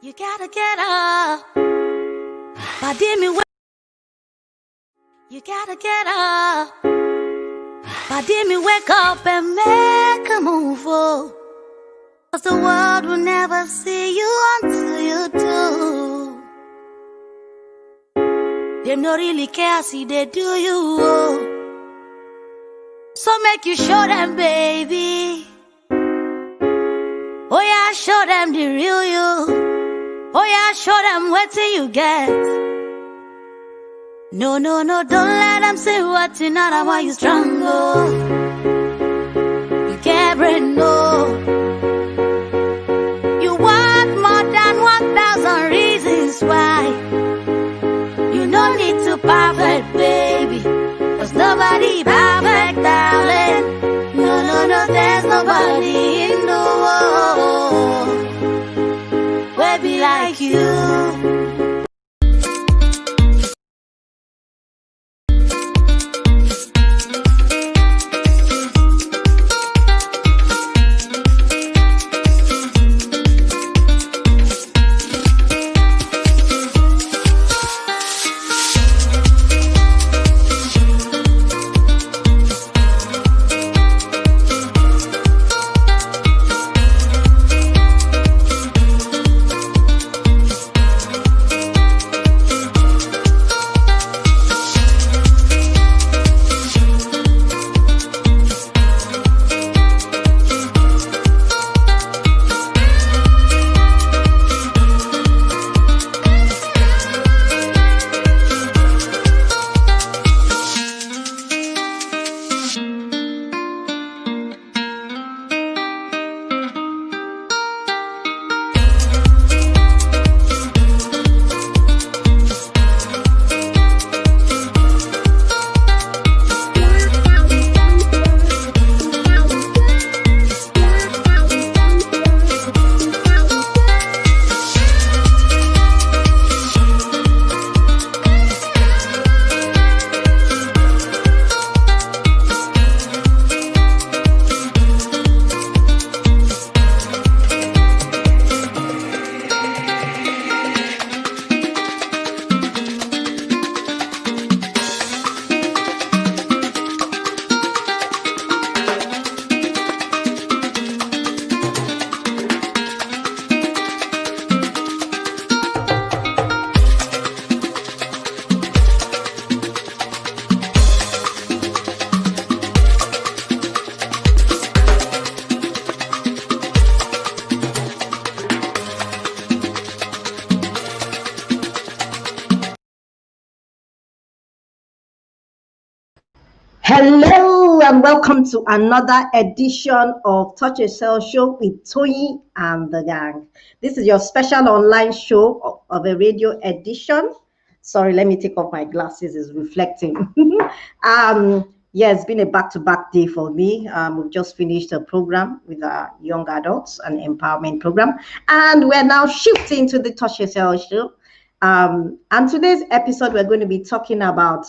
You gotta get up. Body me wake. You gotta get up. Body me wake up and make a move. Oh. 'Cause the world will never see you until you do. They don't really care, see they do you. Oh. So make you show them, baby. Oh yeah, show them the real you. Oh yeah, show them what till you get. No, don't let them say what you not. I want you strong, oh. You can't bring no. You want more than 1,000 reasons why. You don't need to perfect, baby. 'Cause nobody perfect, darling. No, there's nobody in the world where be like you. Hello and welcome to another edition of TAC Show with Toyin and the gang. This is your special online show of a radio edition. Sorry, let me take off my glasses, it's reflecting. Yeah, it's been a back-to-back day for me. We've just finished a program with young adults, an empowerment program, and we're now shifting to the TAC Show. And today's episode, we're going to be talking about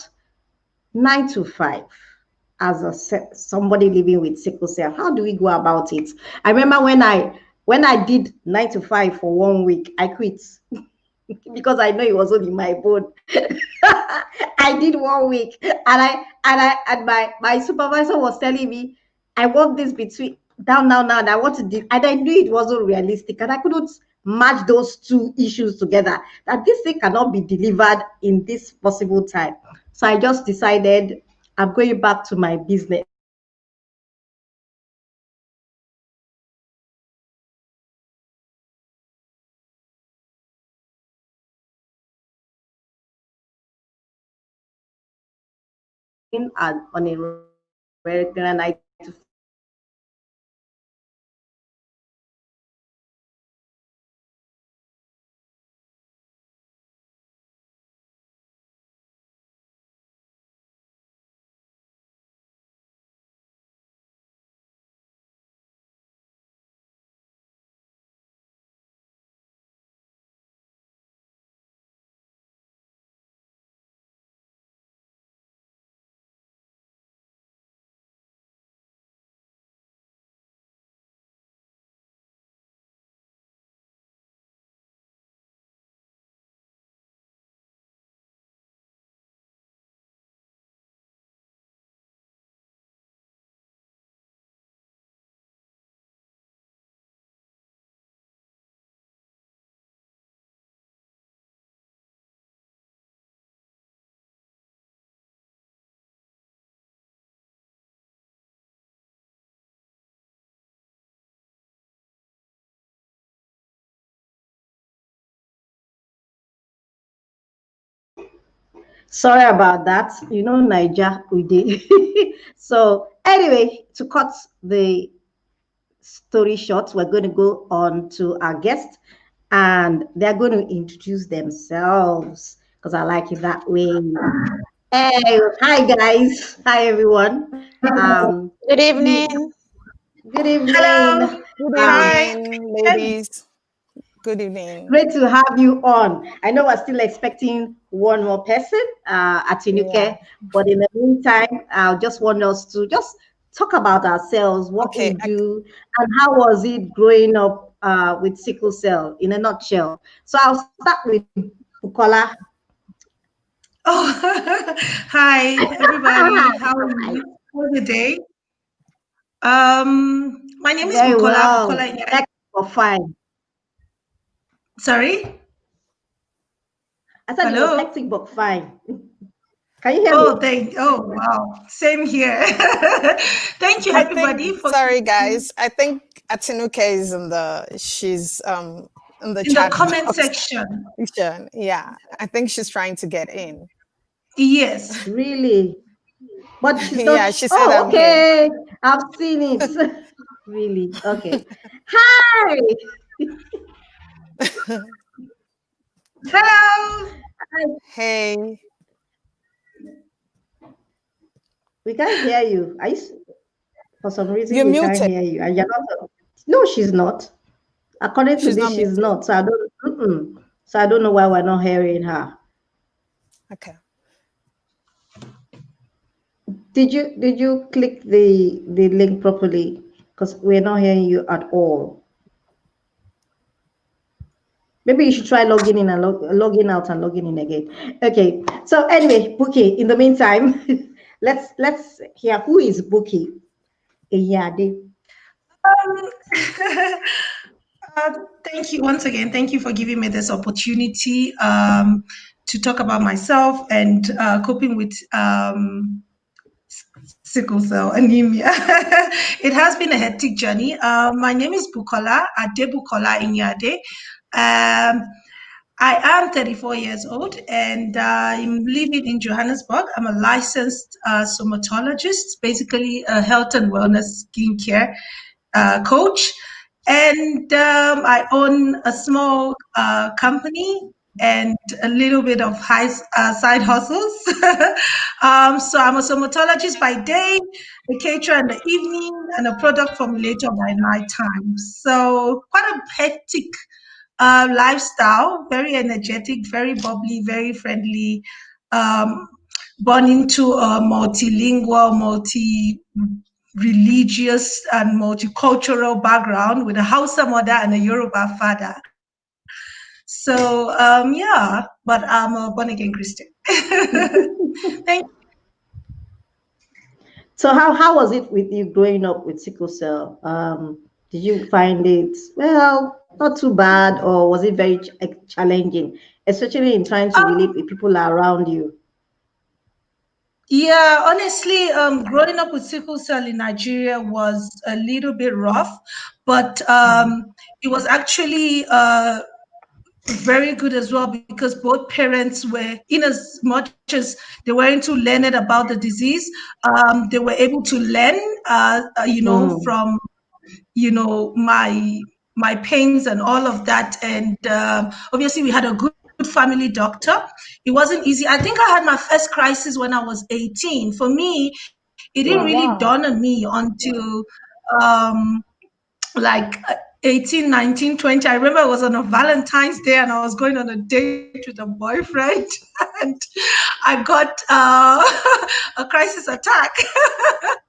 9 to 5 as somebody living with sickle cell. How do we go about it? I remember when I did 9 to 5 for 1 week, I quit because I know it wasn't in my bone. I did 1 week, and my supervisor was telling me, I want this between down now, and I want to do, and I knew it wasn't realistic, and I couldn't match those two issues together, that this thing cannot be delivered in this possible time. So I just decided I'm going back to my business. On a regular night Sorry about that. You know, Niger, we did. So, anyway, to cut the story short, we're going to go on to our guest and they're going to introduce themselves because I like it that way. Hey, hi guys. Hi everyone. Good evening. Good evening. Hello. Good Hi. evening, ladies. Good evening. Great to have you on. I know we're still expecting one more person, Yeah. Atinuke, but in the meantime, I just want us to just talk about ourselves, what we Okay. do, and how was it growing up with sickle cell in a nutshell. So I'll start with Bukola. Oh, hi, everybody. How are you? How's the day? My name is Very Bukola well. Eyinade. Thank you for fine. Sorry? I said it was Hello? hectic but fine. Can you hear me? Oh, wow. Same here. Thank you, I everybody, think, for sorry guys. I think Atinuke is she's in the in the chat comment box. section. Yeah. I think she's trying to get in. Yes. Really? But she's Yeah, not. she said Oh, I'm here. okay. I've seen it. Really? Okay. Hi. Hello. Hey. We can't hear you. For some reason, You're we can't muted. hear you. And you're not. No, she's not. According to She's this, not she's muted. not. So I don't. So I don't know why we're not hearing her. Okay. Did you click the link properly? Because we're not hearing you at all. Maybe you should try logging in and logging out and logging in again. Okay. So anyway, Buki. In the meantime, let's hear who is Buki Eyinade. Um, thank you once again. Thank you for giving me this opportunity to talk about myself and coping with sickle cell anemia. It has been a hectic journey. My name is Bukola Eyinade. Um, I am 34 years old and I'm living in Johannesburg. I'm a licensed somatologist, basically a health and wellness skincare coach. And I own a small company and a little bit of side hustles. So I'm a somatologist by day, a caterer in the evening, and a product formulator by nighttime. So quite a hectic lifestyle, very energetic, very bubbly, very friendly, um, born into a multilingual, multi-religious and multicultural background with a Hausa mother and a Yoruba father. So, yeah, but I'm a born-again Christian. Thank you. So how was it with you growing up with sickle cell? Did you find it well not too bad, or was it very challenging, especially in trying to relate with people around you? Yeah, honestly, growing up with sickle cell in Nigeria was a little bit rough, but it was actually very good as well because both parents were, in as much as they weren't too learned about the disease, they were able to learn, Mm. from, my pains and all of that. And obviously, we had a good family doctor. It wasn't easy. I think I had my first crisis when I was 18. For me, it didn't Oh really dawn wow. on me until um, like 18, 19, 20. I remember it was on a Valentine's Day and I was going on a date with a boyfriend and I got a crisis attack.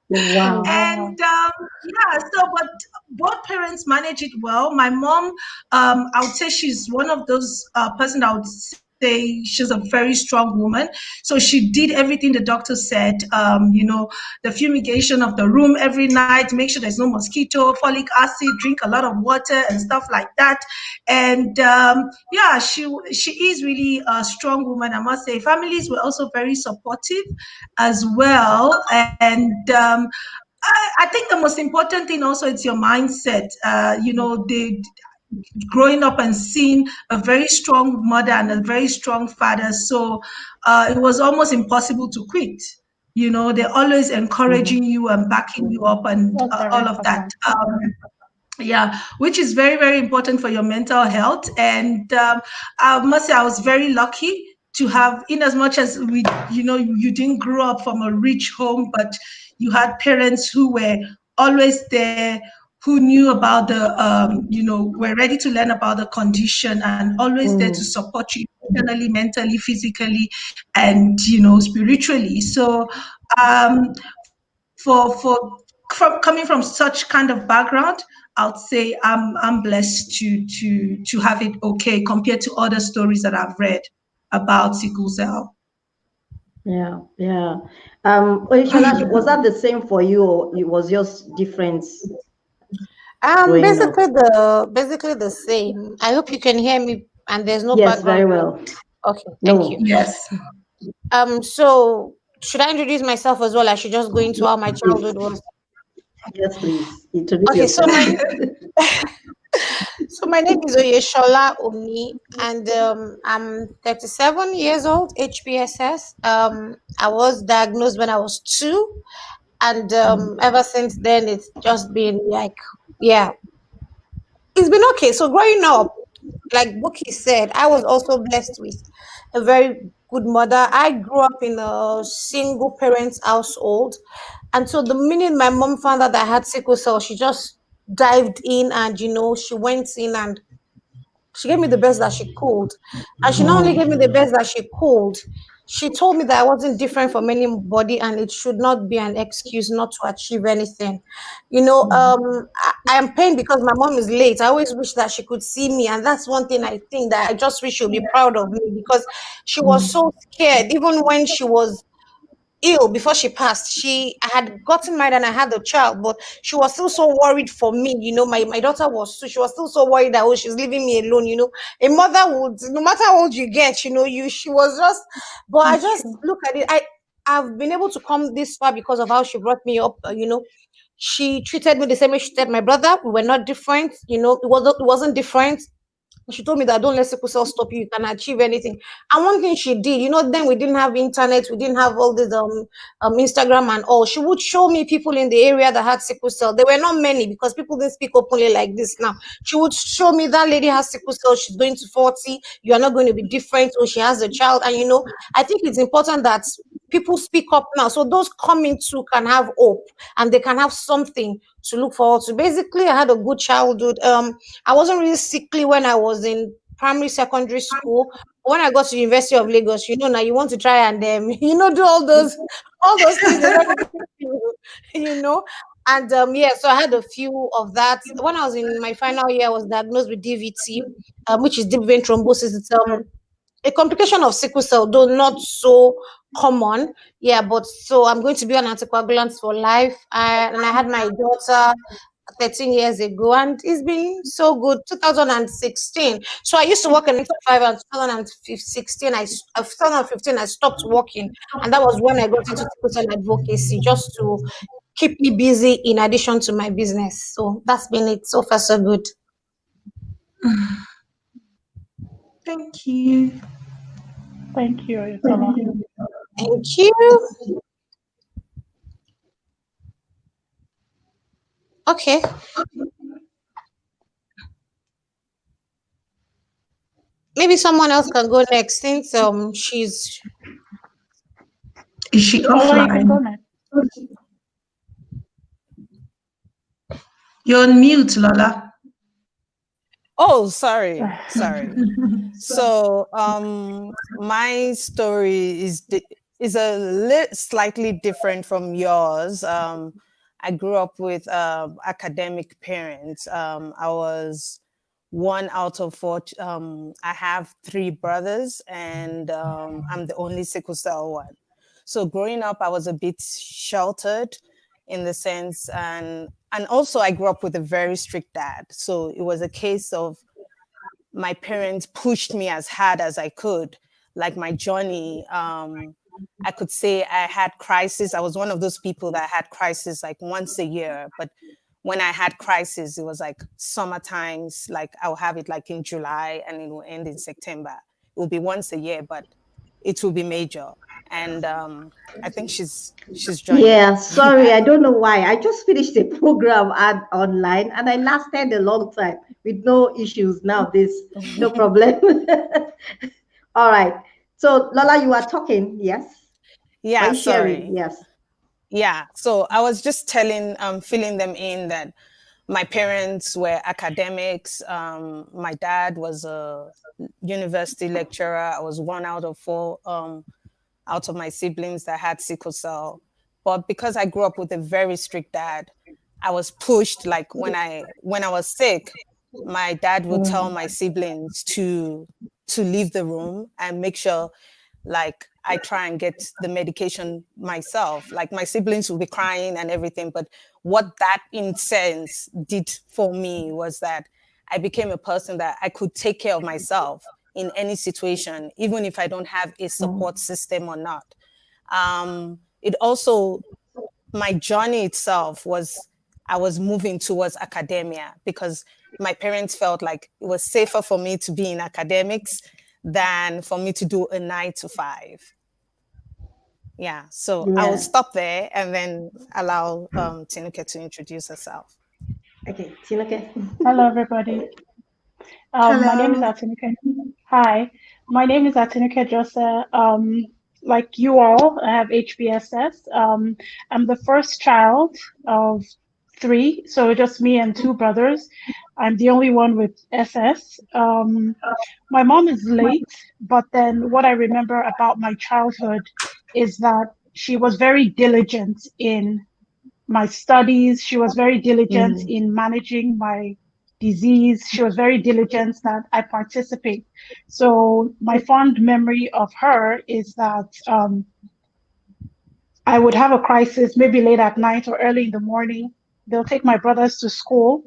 Wow. And yeah, so but both parents manage it well. My mom, I would say she's one of those person I would say she's a very strong woman. So she did everything the doctor said. The fumigation of the room every night, make sure there's no mosquito, folic acid, drink a lot of water and stuff like that. And yeah, she is really a strong woman, I must say. Families were also very supportive as well. And I think the most important thing also is your mindset. growing up and seeing a very strong mother and a very strong father. So it was almost impossible to quit. You know, they're always encouraging you and backing you up and all of that. Yeah, which is very, very important for your mental health. And I must say, I was very lucky to have, in as much as we, you know, you didn't grow up from a rich home, but you had parents who were always there, who knew about the, you know, were ready to learn about the condition and always there to support you emotionally, mentally, physically, and, you know, spiritually. So, from coming from such kind of background, I'd say I'm blessed to have it okay compared to other stories that I've read about sickle cell. Yeah, yeah. Oyesola, was that the same for you, or it was just different growing up? Basically the same. I hope you can hear me and there's no Yes, very background. well. Okay, thank you. No, Yes. So should I introduce myself as well? I should just go into how my please. childhood was. Yes, please. Introduce Okay, so yourself. my name is Oyesola Oni, and I'm 37 years old, HPSS. I was diagnosed when I was 2, and ever since then it's just been like, yeah, it's been okay. So growing up, like Buki said, I was also blessed with a very good mother. I grew up in a single parents household. And so the minute my mom found out that I had sickle cell, she just dived in and, she went in and she gave me the best that she could. And she not only gave me the best that she could, she told me that I wasn't different from anybody and it should not be an excuse not to achieve anything. I am pained because my mom is late. I always wish that she could see me. And that's one thing I think that I just wish she would be proud of me because she was so scared, even when she was ill before she passed. I had gotten married and I had a child, but she was still so worried for me. My daughter was, so she was still so worried that, oh, she's leaving me alone. A mother would, no matter how old you get, she was just, but I just look at it. I've been able to come this far because of how she brought me up. She treated me the same way she treated my brother. We were not different. It wasn't different. She told me that don't let sickle cell stop you. You can achieve anything. And one thing she did, then we didn't have internet, we didn't have all this Instagram and all. She would show me people in the area that had sickle cell. There were not many because people didn't speak openly like this now. She would show me that lady has sickle cell. She's going to 40. You are not going to be different. Or she has a child. And I think it's important that people speak up now so those coming to can have hope and they can have something to look forward to. Basically, I had a good childhood. I wasn't really sickly when I was in primary, secondary school. When I got to the University of Lagos, now you want to try and do all those things they like to do, And so I had a few of that. When I was in my final year, I was diagnosed with DVT, which is deep vein thrombosis. It's a complication of sickle cell, though not so common. Yeah, but so I'm going to be on anticoagulants for life. And I had my daughter 13 years ago, and it's been so good. 2016. So I used to work in 9 to 5, and 2015, I stopped working, and that was when I got into sickle cell advocacy, just to keep me busy in addition to my business. So that's been it. So far, so good. Thank you. Thank you, Oyesola. Thank you. Okay. Maybe someone else can go next since she's. Is she Lola, you can go offline? next. You're on mute, Lola. Oh, sorry. So, my story is slightly different from yours. I grew up with academic parents. I was one out of 4. I have 3 brothers, and I'm the only sickle cell one. So growing up, I was a bit sheltered in the sense, and also I grew up with a very strict dad. So it was a case of my parents pushed me as hard as I could. Like my journey, I could say I had crisis. I was one of those people that had crisis like once a year. But when I had crisis, it was like summer times, like I'll have it like in July and it will end in September. It will be once a year, but it will be major. And I think she's joining. Yeah, sorry, I don't know why. I just finished a program online and I lasted a long time with no issues. Now this, no problem. All right. So Lola, you are talking, yes? Are Yeah, you sharing? sorry. Yes. Yeah, so I was just filling them in that my parents were academics. My dad was a university lecturer. I was one out of four out of my siblings that had sickle cell. But because I grew up with a very strict dad, I was pushed. Like when I was sick, my dad would tell my siblings to leave the room and make sure like I try and get the medication myself. Like my siblings would be crying and everything. But what that in sense did for me was that I became a person that I could take care of myself in any situation, even if I don't have a support system or not. It also, my journey itself was, I was moving towards academia because my parents felt like it was safer for me to be in academics than for me to do a 9 to 5. Yeah, so I will Yeah. stop there and then allow Tinuke to introduce herself. Okay, Tinuke. Hello, everybody. My name is Hello. Atinuke. Hi, my name is Atinuke Jose. Like you all, I have HBSS. I'm the first child of three, so just me and two brothers. I'm the only one with SS. My mom is late, but then what I remember about my childhood is that she was very diligent in my studies. She was very diligent in managing my disease. She was very diligent that I participate. So my fond memory of her is that I would have a crisis maybe late at night or early in the morning. They'll take my brothers to school.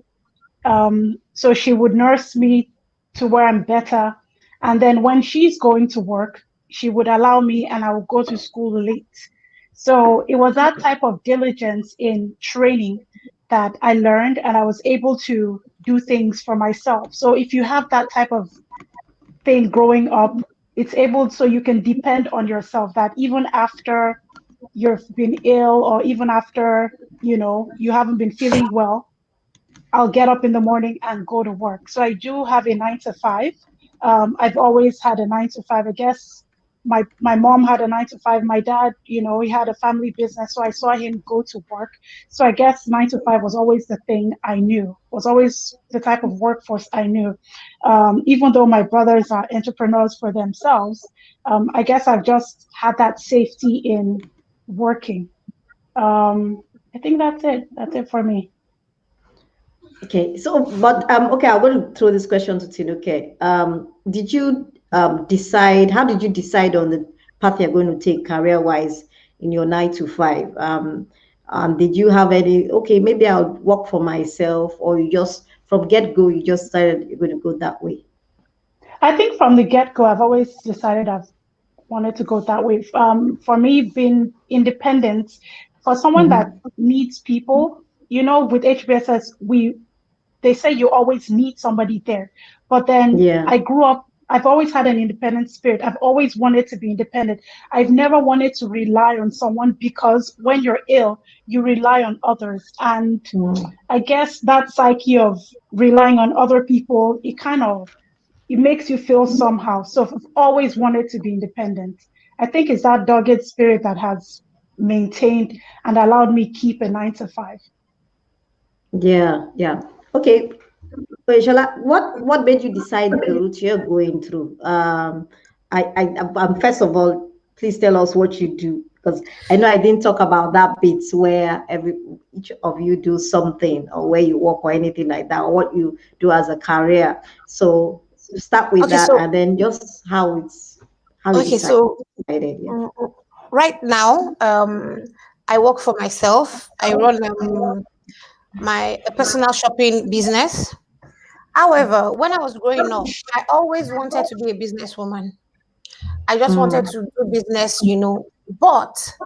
So she would nurse me to where I'm better. And then when she's going to work, she would allow me and I would go to school late. So it was that type of diligence in training that I learned and I was able to do things for myself. So if you have that type of thing growing up, it's able so you can depend on yourself that even after you've been ill or even after, you haven't been feeling well, I'll get up in the morning and go to work. So I do have a 9 to 5. I've always had a 9 to 5. I guess my mom had a 9 to 5. My dad, he had a family business, so I saw him go to work. So I guess 9 to 5 was always the thing I knew. Was always the type of workforce I knew. Even though my brothers are entrepreneurs for themselves, I guess I've just had that safety in working. I think that's it. That's it for me. Okay, so but okay, I'm going to throw this question to Tinuke. Did you decide? How did you decide on the path you're going to take career-wise in your 9 to 5? Did you have any? Okay, maybe I'll work for myself, or you just from get-go you just decided you're going to go that way? I think from the get-go, I've always decided I've wanted to go that way. For me, being independent, for someone that needs people, with HBSS, they say you always need somebody there. But then Yeah. I grew up, I've always had an independent spirit. I've always wanted to be independent. I've never wanted to rely on someone because when you're ill, you rely on others. And I guess that psyche of relying on other people, it makes you feel somehow. So I've always wanted to be independent. I think it's that dogged spirit that has maintained and allowed me keep a 9 to 5. Yeah, yeah. Okay. Oyesola, what made you decide the route you're going through? First of all, please tell us what you do, because I know I didn't talk about that bit where each of you do something, or where you work or anything like that, or what you do as a career. So start with Okay, that, so and then just how you okay, so decided. Yeah. right now, I work for myself. I run my a personal shopping business. However, when I was growing up, I always wanted to be a businesswoman. I just wanted to do business, but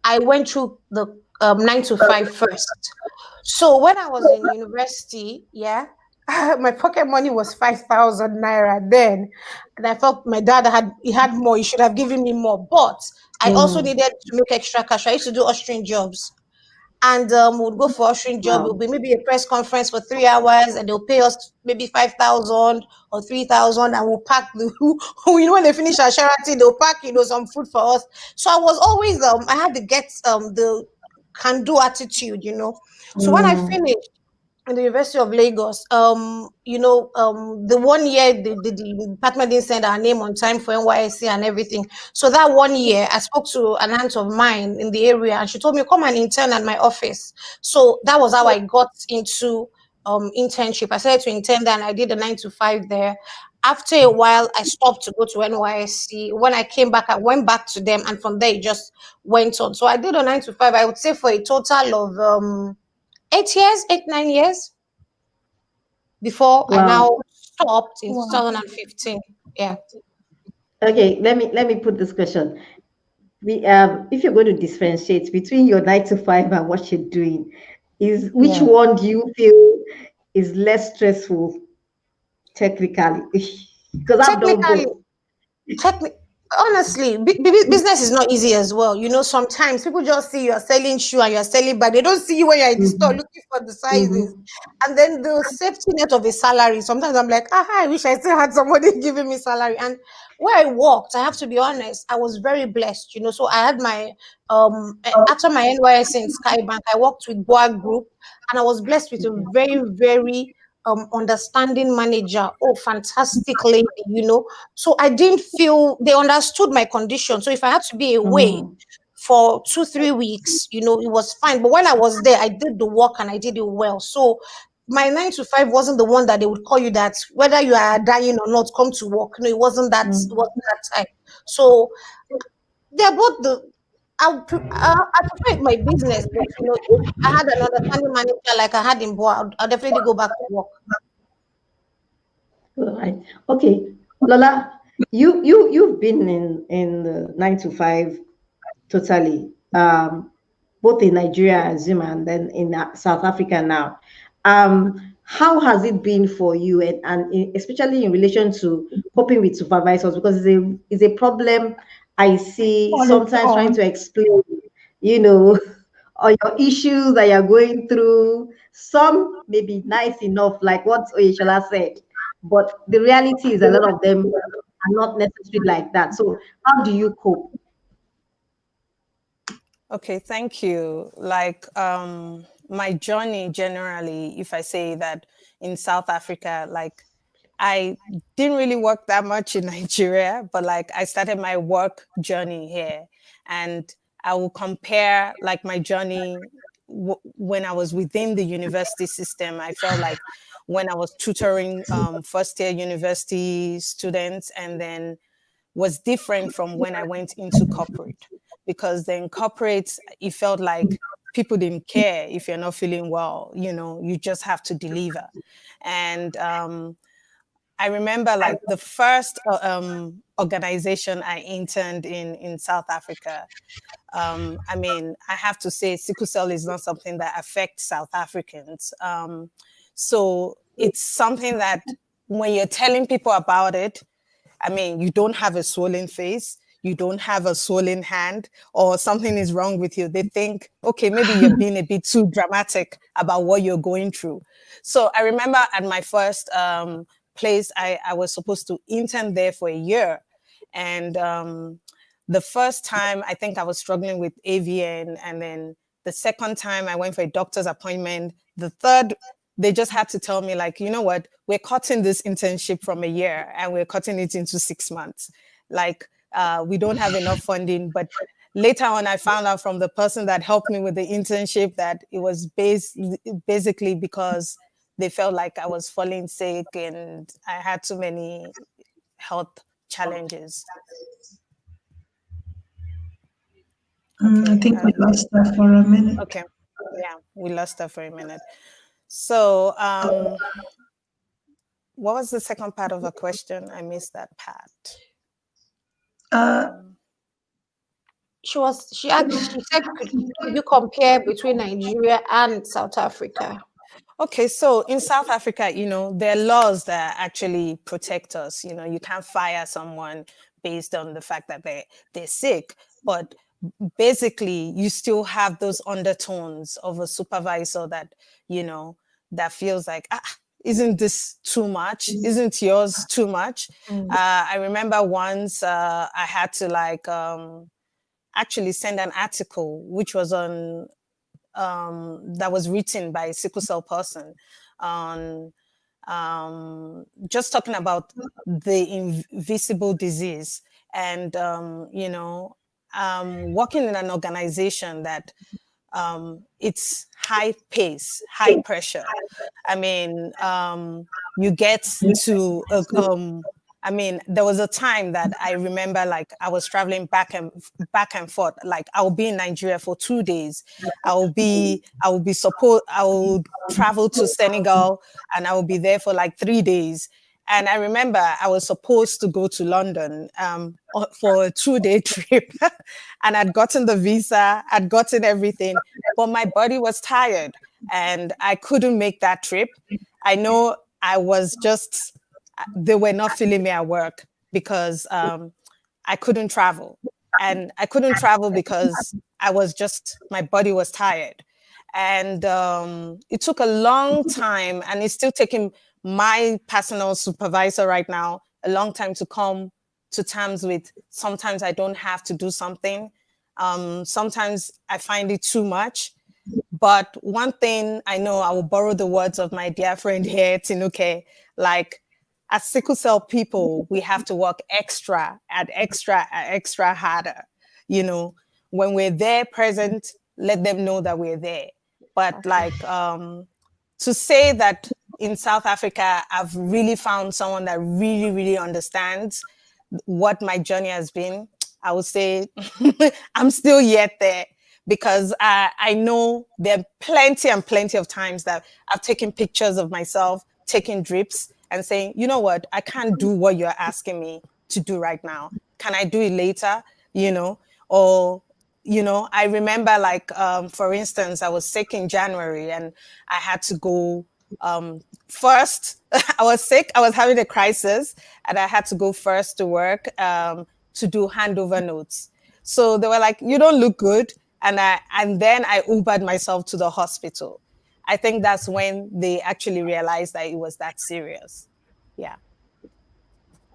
I went through the 9 to 5 first. So when I was in university, yeah, my pocket money was 5,000 naira then, and I felt my dad had more. He should have given me more, but I also Mm. needed to make extra cash. I used to do ushering jobs, and we'd go for ushering job. It Wow. would be maybe a press conference for 3 hours, and they'll pay us maybe 5,000 or 3,000, and we'll pack the when they finish our charity, they'll pack some food for us. So I was always I had to get the can do attitude. So when I Mm. finished in the University of Lagos, the 1 year the department didn't send our name on time for NYSC and everything. So that 1 year, I spoke to an aunt of mine in the area, and she told me, come and intern at my office. So that was how I got into internship. I started to intern there, and I did a 9 to 5 there. After a while, I stopped to go to NYSC. When I came back, I went back to them, and from there it just went on. So I did a 9 to 5, I would say, for a total of 8 years, 9 years, before I Wow. now stopped in Wow. 2015. Yeah. Okay, let me put this question. If you're going to differentiate between your 9 to 5 and what you're doing, is which Yeah. one do you feel is less stressful technically? Because I've done Technically, both. technically, honestly, business is not easy as well. Sometimes people just see you're selling shoe and you're selling bag. They don't see you when you're in the store Mhm, looking for the sizes. mhm, And then the safety net of a salary. Sometimes I'm like, I wish I still had somebody giving me salary. And where I worked, I have to be honest, I was very blessed. So I had my after my NYS in Skybank, I worked with Boa Group, and I was blessed with a very, very understanding manager. Oh, fantastic lady. So I didn't feel they understood my condition. So if I had to be away mhm, for 2 3 weeks, it was fine. But when I was there, I did the work and I did it well. So my 9 to 5 wasn't the one that they would call you that whether you are dying or not, come to work. No, it wasn't that. It mhm. wasn't that type. So they're both I prefer my business, but if I had an understanding manager like I had in Boa, I'll definitely go back to work. All right. Okay, Lola, you've been in the 9 to 5 totally, both in Nigeria, I assume, and then in South Africa now. How has it been for you, especially in relation to coping with supervisors? Because it's a problem I see On its sometimes trying own. to explain, you know, or your issues that you're going through. Some may be nice enough, like what Oyesola said, but the reality is a lot of them are not necessarily like that. So, how do you cope? Okay, thank you. Like my journey generally, if I say that in South Africa, like I didn't really work that much in Nigeria, but like I started my work journey here, and I will compare like my journey when I was within the university system. I felt like when I was tutoring first year university students, and then was different from when I went into corporate, because then corporate, it felt like people didn't care if you're not feeling well, you just have to deliver. And I remember like the first organization I interned in South Africa. I mean, I have to say, sickle cell is not something that affects South Africans. So it's something that when you're telling people about it, I mean, you don't have a swollen face, you don't have a swollen hand, or something is wrong with you. They think, okay, maybe you're being a bit too dramatic about what you're going through. So I remember at my first place, I was supposed to intern there for a year. And the first time, I think I was struggling with AVN. And then the second time, I went for a doctor's appointment. The third, they just had to tell me, like, you know what, we're cutting this internship from a year and we're cutting it into 6 months. Like, we don't have enough funding. But later on, I found out from the person that helped me with the internship that it was basically because they felt like I was falling sick and I had too many health challenges. I Okay. think we lost that for a minute. Okay. Yeah, we lost her for a minute. So, what was the second part of the question? I missed that part. Uh, She said, could you compare between Nigeria and South Africa? Okay, so in South Africa, you know, there are laws that actually protect us. You know, you can't fire someone based on the fact that they're sick, but basically you still have those undertones of a supervisor that, you know, that feels like, isn't this too much? Isn't yours too much? I remember once I had to like actually send an article which was on that was written by a sickle cell person on just talking about the invisible disease and you know, working in an organization that it's high pace, high pressure. I mean, you get to I mean, there was a time that I remember, like I was traveling back and forth. Like I will be in Nigeria for 2 days. I will be I will travel to Senegal, and I will be there for like 3 days. And I remember I was supposed to go to London for a 2-day trip, and I'd gotten the visa, I'd gotten everything, but my body was tired, and I couldn't make that trip. I know I was just they were not feeling me at work because I couldn't travel. And I couldn't travel because my body was tired. And it took a long time, and it's still taking my personal supervisor right now a long time to come to terms with. Sometimes I don't have to do something. Sometimes I find it too much. But one thing I know, I will borrow the words of my dear friend here, Atinuke, like as sickle cell people, we have to work extra harder. You know, when we're there present, let them know that we're there. But like to say that in South Africa, I've really found someone that really, really understands what my journey has been. I would say I'm still yet there, because I know there are plenty and plenty of times that I've taken pictures of myself taking drips and saying, you know what, I can't do what you're asking me to do right now. Can I do it later? You know, or, you know, I remember like, for instance, I was sick in January and I had to go first. I was sick, I was having a crisis, and I had to go first to work to do handover notes. So they were like, you don't look good. And then I Ubered myself to the hospital. I think that's when they actually realized that it was that serious. Yeah.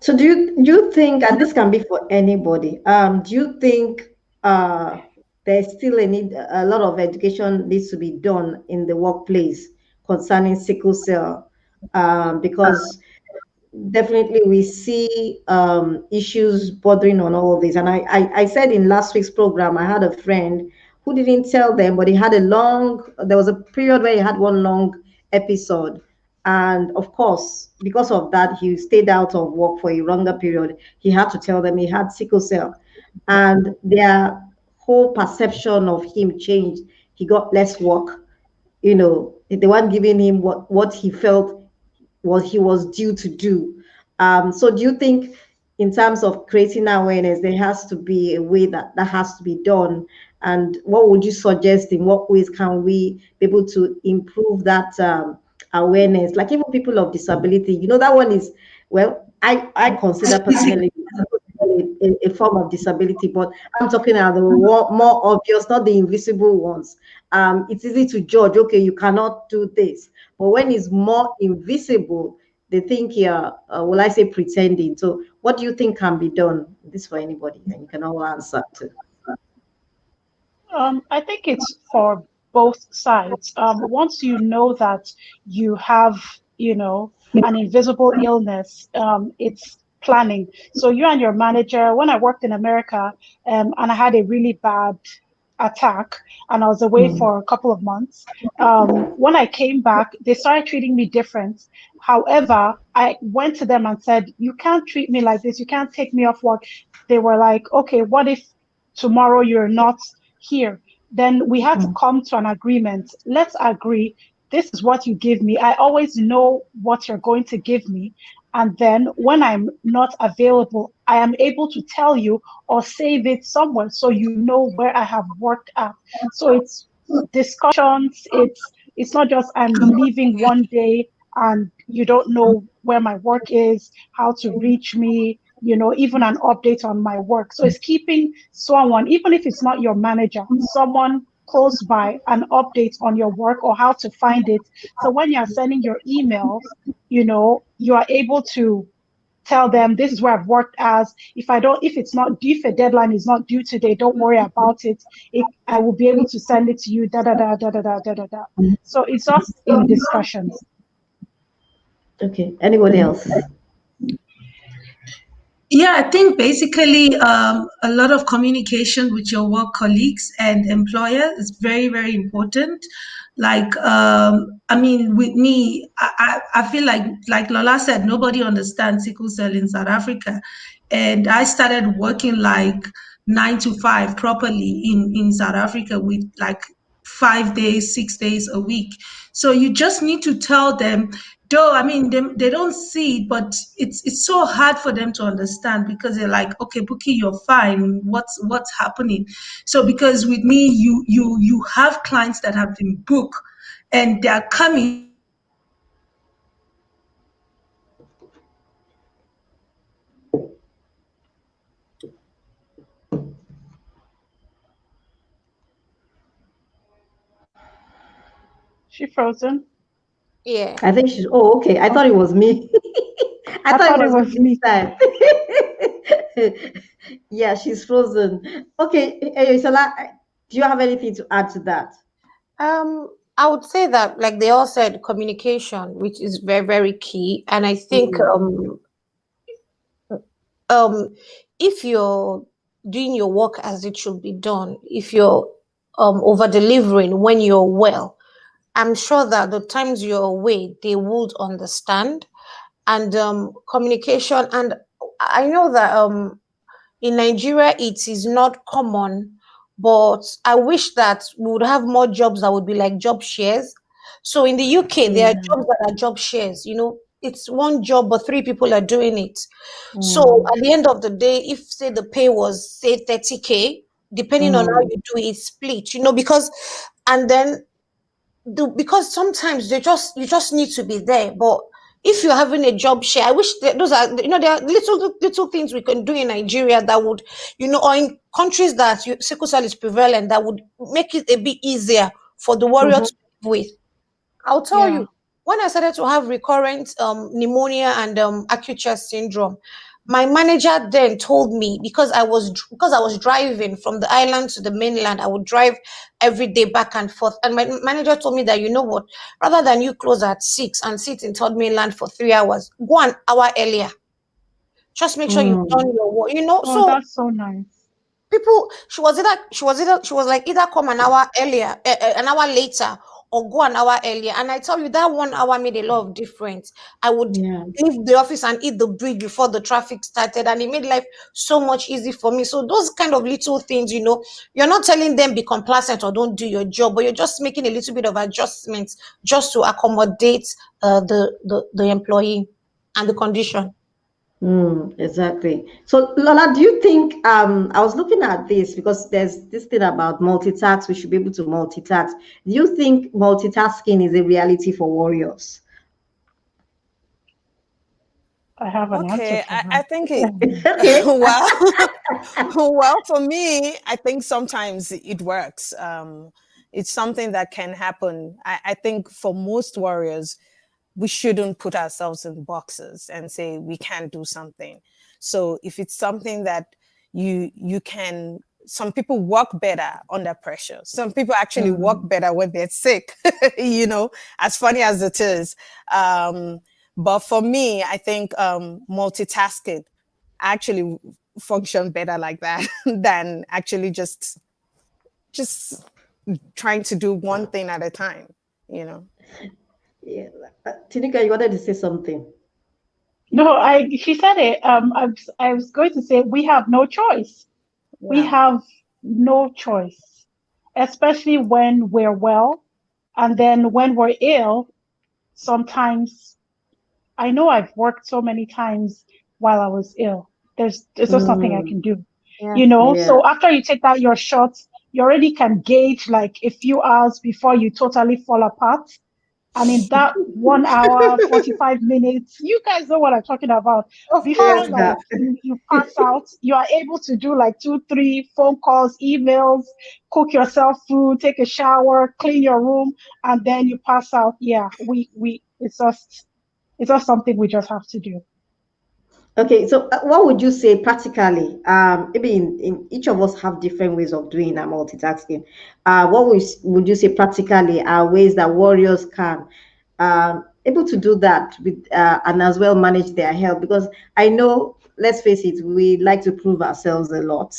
So do you think, and this can be for anybody, do you think there's still a lot of education needs to be done in the workplace concerning sickle cell? Because definitely we see issues bordering on all of this. And I said in last week's program, I had a friend who didn't tell them, but there was a period where he had one long episode. And of course, because of that, he stayed out of work for a longer period. He had to tell them he had sickle cell. And their whole perception of him changed. He got less work. You know, they weren't giving him what he felt what he was due to do. So do you think in terms of creating awareness, there has to be a way that has to be done? And what would you suggest? In what ways can we be able to improve that awareness? Like even people of disability, you know, that one is, well, I consider personally a form of disability, but I'm talking about the more obvious, not the invisible ones. It's easy to judge, okay, you cannot do this. But when it's more invisible, they think you're, will I say, pretending. So what do you think can be done? This for anybody, and you can all answer too. I think it's for both sides. Once you know that you have, an invisible illness, it's planning. So you and your manager, when I worked in America, and I had a really bad attack and I was away for a couple of months. When I came back, they started treating me different. However, I went to them and said, you can't treat me like this. You can't take me off work. They were like, okay, what if tomorrow you're not here? Then we had to come to an agreement. Let's agree. This is what you give me. I always know what you're going to give me. And then when I'm not available, I am able to tell you or save it somewhere so you know where I have worked at. So it's discussions, it's not just I'm leaving one day and you don't know where my work is, how to reach me, even an update on my work. So it's keeping someone, even if it's not your manager, someone close by, an update on your work or how to find it. So when you're sending your emails, you are able to tell them this is where I've worked as. If it's not due, if a deadline is not due today, don't worry about it. I will be able to send it to you, da da da da da da da da da. So it's just in discussions. Okay. Anybody else? Yeah, I think basically a lot of communication with your work colleagues and employer is very, very important. Like, I mean, with me, I feel like Lola said, nobody understands sickle cell in South Africa. And I started working like 9 to 5 properly in South Africa with like 5 days, 6 days a week. So you just need to tell them, though, I mean, they don't see it, but it's so hard for them to understand because they're like, okay, Buki, you're fine. What's happening? So because with me, you have clients that have been booked and they're coming. She frozen? Yeah. I think she's. Oh, okay. I thought it was me. I I thought it thought it was was me me. this time. Yeah, she's frozen. Okay, Oyesola, do you have anything to add to that? I would say that, like they all said, communication, which is very, very key. And I think um, if you're doing your work as it should be done, if you're over delivering when you're well, I'm sure that the times you're away, they would understand. And communication, and I know that in Nigeria it is not common, but I wish that we would have more jobs that would be like job shares. So in the UK, there are Yeah. jobs that are job shares. It's one job, but three people are doing it. So Mm, at the end of the day, if say the pay was say 30K, depending on how mm, you do it, split, because and then because sometimes you just need to be there. But if you're having a job share, I wish that those are there are little things we can do in Nigeria that would or in countries that sickle cell is prevalent, that would make it a bit easier for the warrior mhm, to live with. I'll tell Yeah. you, when I started to have recurrent pneumonia and acute chest syndrome, my manager then told me, because I was driving from the island to the mainland, I would drive every day back and forth. And my manager told me that, you know what, rather than you close at 6 and sit in third mainland for 3 hours, go an hour earlier. Just make sure you've mm, done your work. Oh, So that's so nice. people, she was like either come an hour earlier, an hour later, or go an hour earlier. And I tell you, that 1 hour made a lot of difference. I would yeah. leave the office and eat the bridge before the traffic started, and it made life so much easy for me. So those kind of little things, you're not telling them be complacent or don't do your job, but you're just making a little bit of adjustments just to accommodate the employee and the condition. Exactly. So, Lola, do you think I was looking at this because there's this thing about multitask, we should be able to multitask. Do you think multitasking is a reality for warriors? I have an answer Okay, for I her. think it, Okay. well, well, for me, I think sometimes it works. It's something that can happen. I think for most warriors, we shouldn't put ourselves in boxes and say we can't do something. So if it's something that you can, some people work better under pressure. Some people actually work Mm, better when they're sick, as funny as it is. But for me, I think multitasking actually function better like that than actually just trying to do one thing at a time, you know. yeah. Tinika, you wanted to say something. No, she said it. I was going to say we have no choice. We Yeah. have no choice, especially when we're well. And then when we're ill, sometimes I know I've worked so many times while I was ill. There's just nothing I can do, Yeah. you know? Yeah. So after you take out your shots, you already can gauge like a few hours before you totally fall apart. And in that 1 hour, 45 minutes, you guys know what I'm talking about. Of Yes, Before course. like you pass out, you are able to do like 2, 3 phone calls, emails, cook yourself food, take a shower, clean your room, and then you pass out. Yeah, we it's just something we just have to do. Okay, so what would you say practically? Maybe in each of us have different ways of doing our multitasking. Would you say practically are ways that warriors can able to do that with and as well manage their health? Because I know, let's face it, we like to prove ourselves a lot.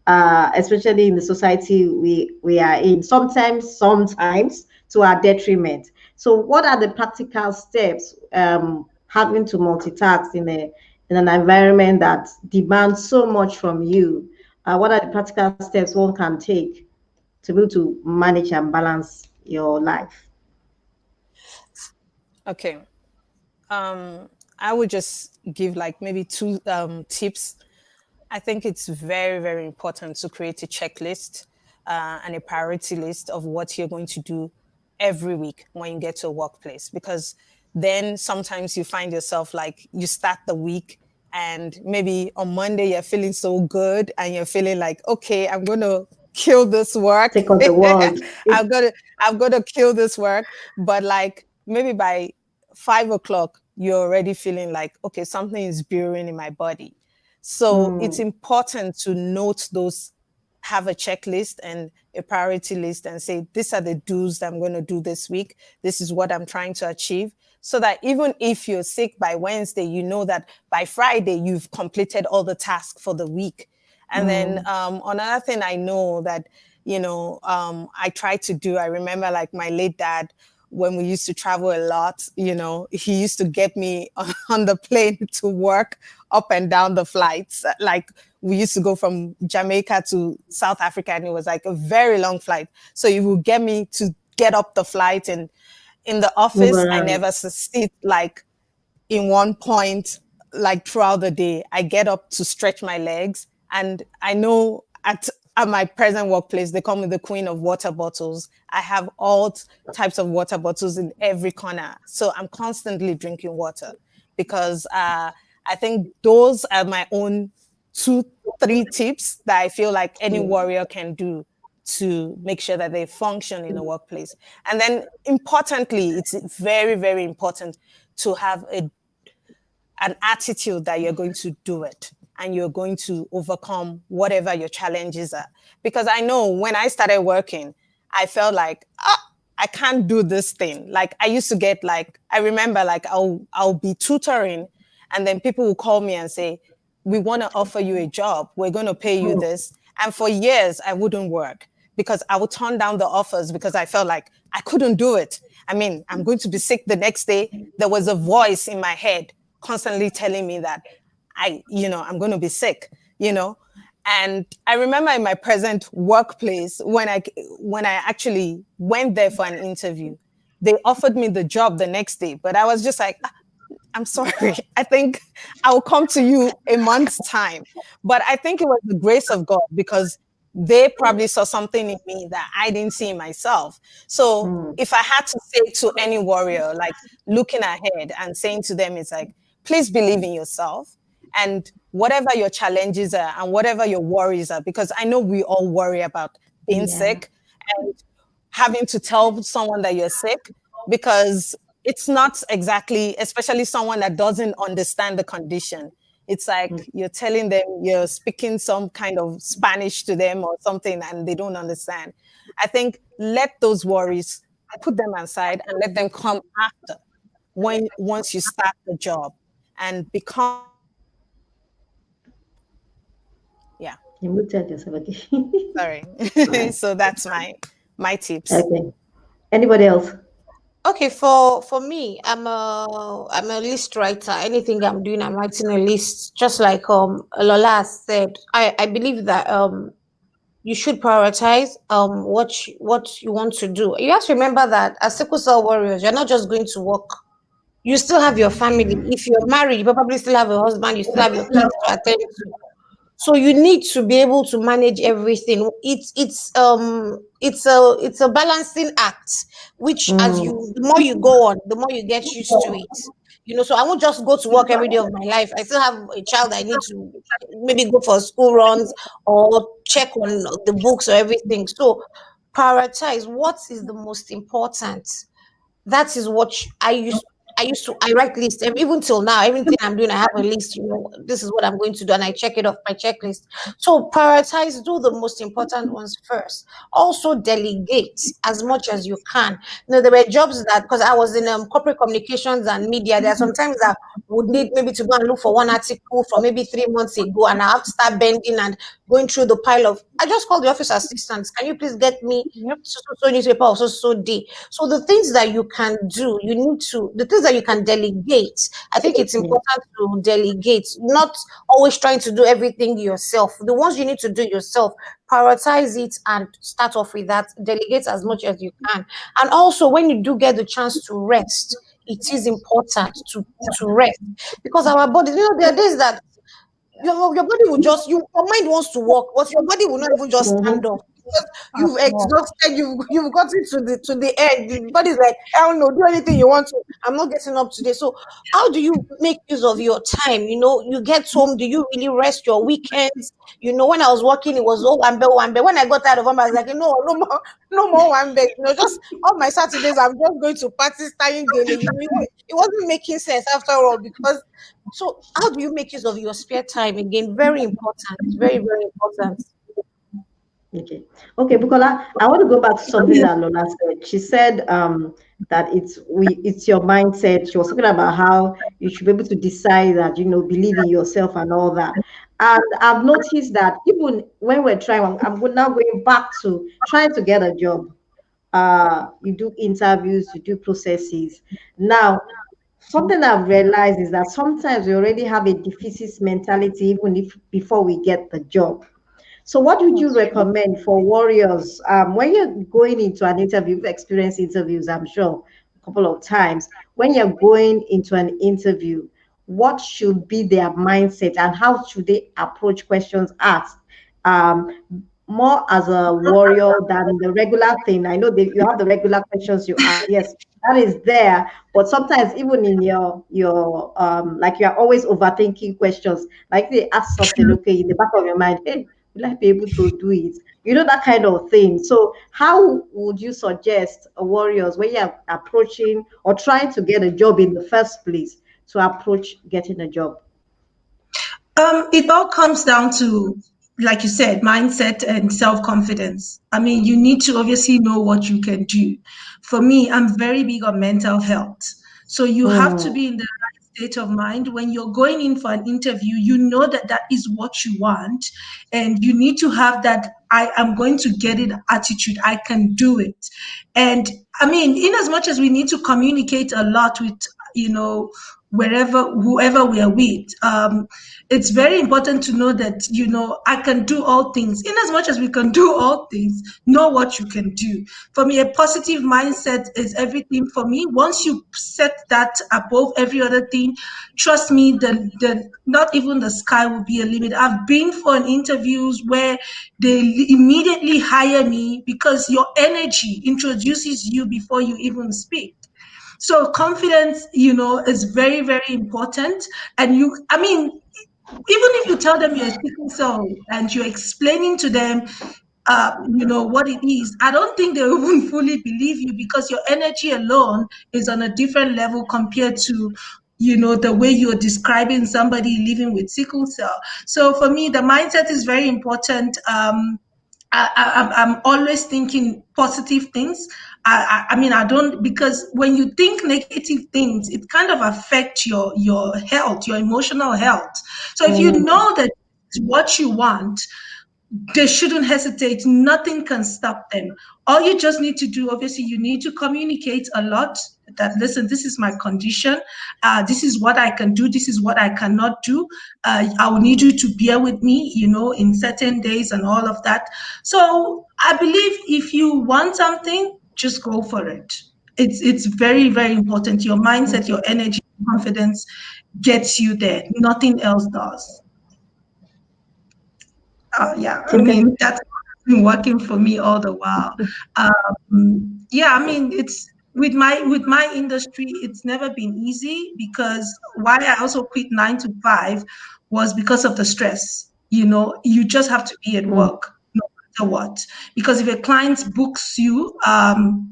Especially in the society we are in, sometimes to our detriment. So what are the practical steps having to multitask in an environment that demands so much from you? What are the practical steps one can take to be able to manage and balance your life? Okay. I would just give like maybe two tips. I think it's very, very important to create a checklist and a priority list of what you're going to do every week when you get to a workplace. Because then sometimes you find yourself like you start the week and maybe on Monday you're feeling so good and you're feeling like, okay, I'm going to kill this work. Take on the world. I've got to kill this work. But like maybe by 5 o'clock, you're already feeling like, okay, something is brewing in my body. So it's Mm, important to note those, have a checklist and a priority list and say, these are the do's that I'm going to do this week. This is what I'm trying to achieve. So that even if you're sick by Wednesday, you know that by Friday, you've completed all the tasks for the week. And then mm, another thing I know that, I try to do, I remember like my late dad, when we used to travel a lot, he used to get me on the plane to work up and down the flights. Like we used to go from Jamaica to South Africa and it was like a very long flight. So he would get me to get up the flight, and in the move office, I around. never sit like in one point like throughout the day. I get up to stretch my legs, and I know at my present workplace they call me the queen of water bottles. I have all types of water bottles in every corner, so I'm constantly drinking water because I think those are my own 2, 3 tips that I feel like any Yeah. warrior can do to make sure that they function in the workplace. And then importantly, it's very, very important to have an attitude that you're going to do it and you're going to overcome whatever your challenges are. Because I know when I started working, I felt like, I can't do this thing. Like I used to get like, I remember like I'll be tutoring and then people will call me and say, we want to offer you a job. We're going to pay you Oh, this. And for years I wouldn't work because I would turn down the offers because I felt like I couldn't do it. I mean, I'm going to be sick the next day. There was a voice in my head constantly telling me that I'm going to be sick, you know. And I remember in my present workplace when I actually went there for an interview, they offered me the job the next day, but I was just like, I'm sorry. I think I will come to you a month's time. But I think it was the grace of God because they probably saw something in me that I didn't see in myself. So mm, if I had to say to any warrior, like looking ahead and saying to them, it's like, please believe in yourself and whatever your challenges are and whatever your worries are, because I know we all worry about being yeah. sick and having to tell someone that you're sick because it's not exactly, especially someone that doesn't understand the condition. It's like you're telling them, you're speaking some kind of Spanish to them or something and they don't understand. I think let those worries, put them aside and let them come after once you start the job and become, yeah, You muted yourself. Okay. sorry. All right. So that's my tips. Okay. Anybody else? Okay, for me, I'm a list writer. Anything I'm doing, I'm writing a list. Just like Lola has said, I believe that you should prioritize what you want to do. You have to remember that as sickle cell warriors, you're not just going to work You still have your family. If you're married, you probably still have a husband, you still have your kids to attend to. So you need to be able to manage everything. It's a balancing act, which as Mm, you the more you go on, the more you get used to it. So I won't just go to work every day of my life. I still have a child I need to maybe go for school runs or check on the books or everything. So prioritize what is the most important. That is what I write lists even till now. Everything I'm doing, I have a list. This is what I'm going to do, and I check it off my checklist. So prioritize, do the most important ones first. Also delegate as much as you can. There were jobs that, because I was in corporate communications and media, there are sometimes that would need maybe to go and look for one article from maybe 3 months ago, and I have to start bending and going through the pile of. I just called the office assistants. Can you please get me Yep. so newspaper or so day? So the things that you can do, the things that you can delegate. I think it's yeah. important to delegate, not always trying to do everything yourself. The ones you need to do yourself, prioritize it and start off with that. Delegate as much as you can. And also, when you do get the chance to rest, it is important to rest, because our bodies, there are days that your body will just your mind wants to work, but your body will not even just stand Mm-hmm. up because At you've all. exhausted, you've gotten to the end. The body's like, I don't know, do anything you want to. I'm not getting up today. So how do you make use of your time? You get home, do you really rest your weekends? When I was working, it was all one bed. When I got tired of one, I was like, no, no more, no more one bed. Just all my Saturdays, I'm just going to party, staying daily. It wasn't making sense after all, because so how do you make use of your spare time? Again, very important, very, very important. Okay. Okay, Bukola, I want to go back to something that Lola said. She said that it's your mindset. She was talking about how you should be able to decide that, believe in yourself and all that. And I've noticed that even when we're trying, now going back to trying to get a job. You do interviews, you do processes. Now, something I've realized is that sometimes we already have a deficit mentality, even if before we get the job. So, what would you That's true. recommend for warriors when you're going into an interview? You've experienced interviews, I'm sure, a couple of times. When you're going into an interview, what should be their mindset and how should they approach questions asked? More as a warrior than the regular thing. I know that you have the regular questions you ask. Yes, that is there. But sometimes even in your like you're always overthinking questions. Like they ask something, okay, in the back of your mind, hey, will I be able to do it? That kind of thing. So how would you suggest warriors when you're approaching or trying to get a job in the first place to approach getting a job? It all comes down to, like you said, mindset and self-confidence. I mean, you need to obviously know what you can do. For me, I'm very big on mental health. So you have to Mm, be in the right state of mind when you're going in for an interview. You know that that is what you want, and you need to have that I am going to get it attitude. I can do it. And I mean, in as much as we need to communicate a lot with, whoever we are with, it's very important to know that, I can do all things. In as much as we can do all things, know what you can do. For me, a positive mindset is everything for me. Once you set that above every other thing, trust me, the not even the sky will be a limit. I've been for interviews where they immediately hire me because your energy introduces you before you even speak. So confidence, is very, very important. And I mean, even if you tell them you're a sickle cell and you're explaining to them, what it is, I don't think they even fully believe you because your energy alone is on a different level compared to, the way you're describing somebody living with sickle cell. So for me, the mindset is very important. I'm always thinking positive things. I mean, I don't, because when you think negative things, it kind of affects your health, your emotional health. So if you mm, know that it's what you want, they shouldn't hesitate. Nothing can stop them. All you just need to do, obviously, you need to communicate a lot that, listen, this is my condition. This is what I can do. This is what I cannot do. I will need you to bear with me, in certain days and all of that. So I believe if you want something, just go for it. it's very, very important. Your mindset, your energy, confidence gets you there. Nothing else does. Yeah, I mean, that's been working for me all the while. Yeah, I mean, it's with my industry, it's never been easy, because why I also quit 9 to 5 was because of the stress. You just have to be at work no matter what, because if a client books you,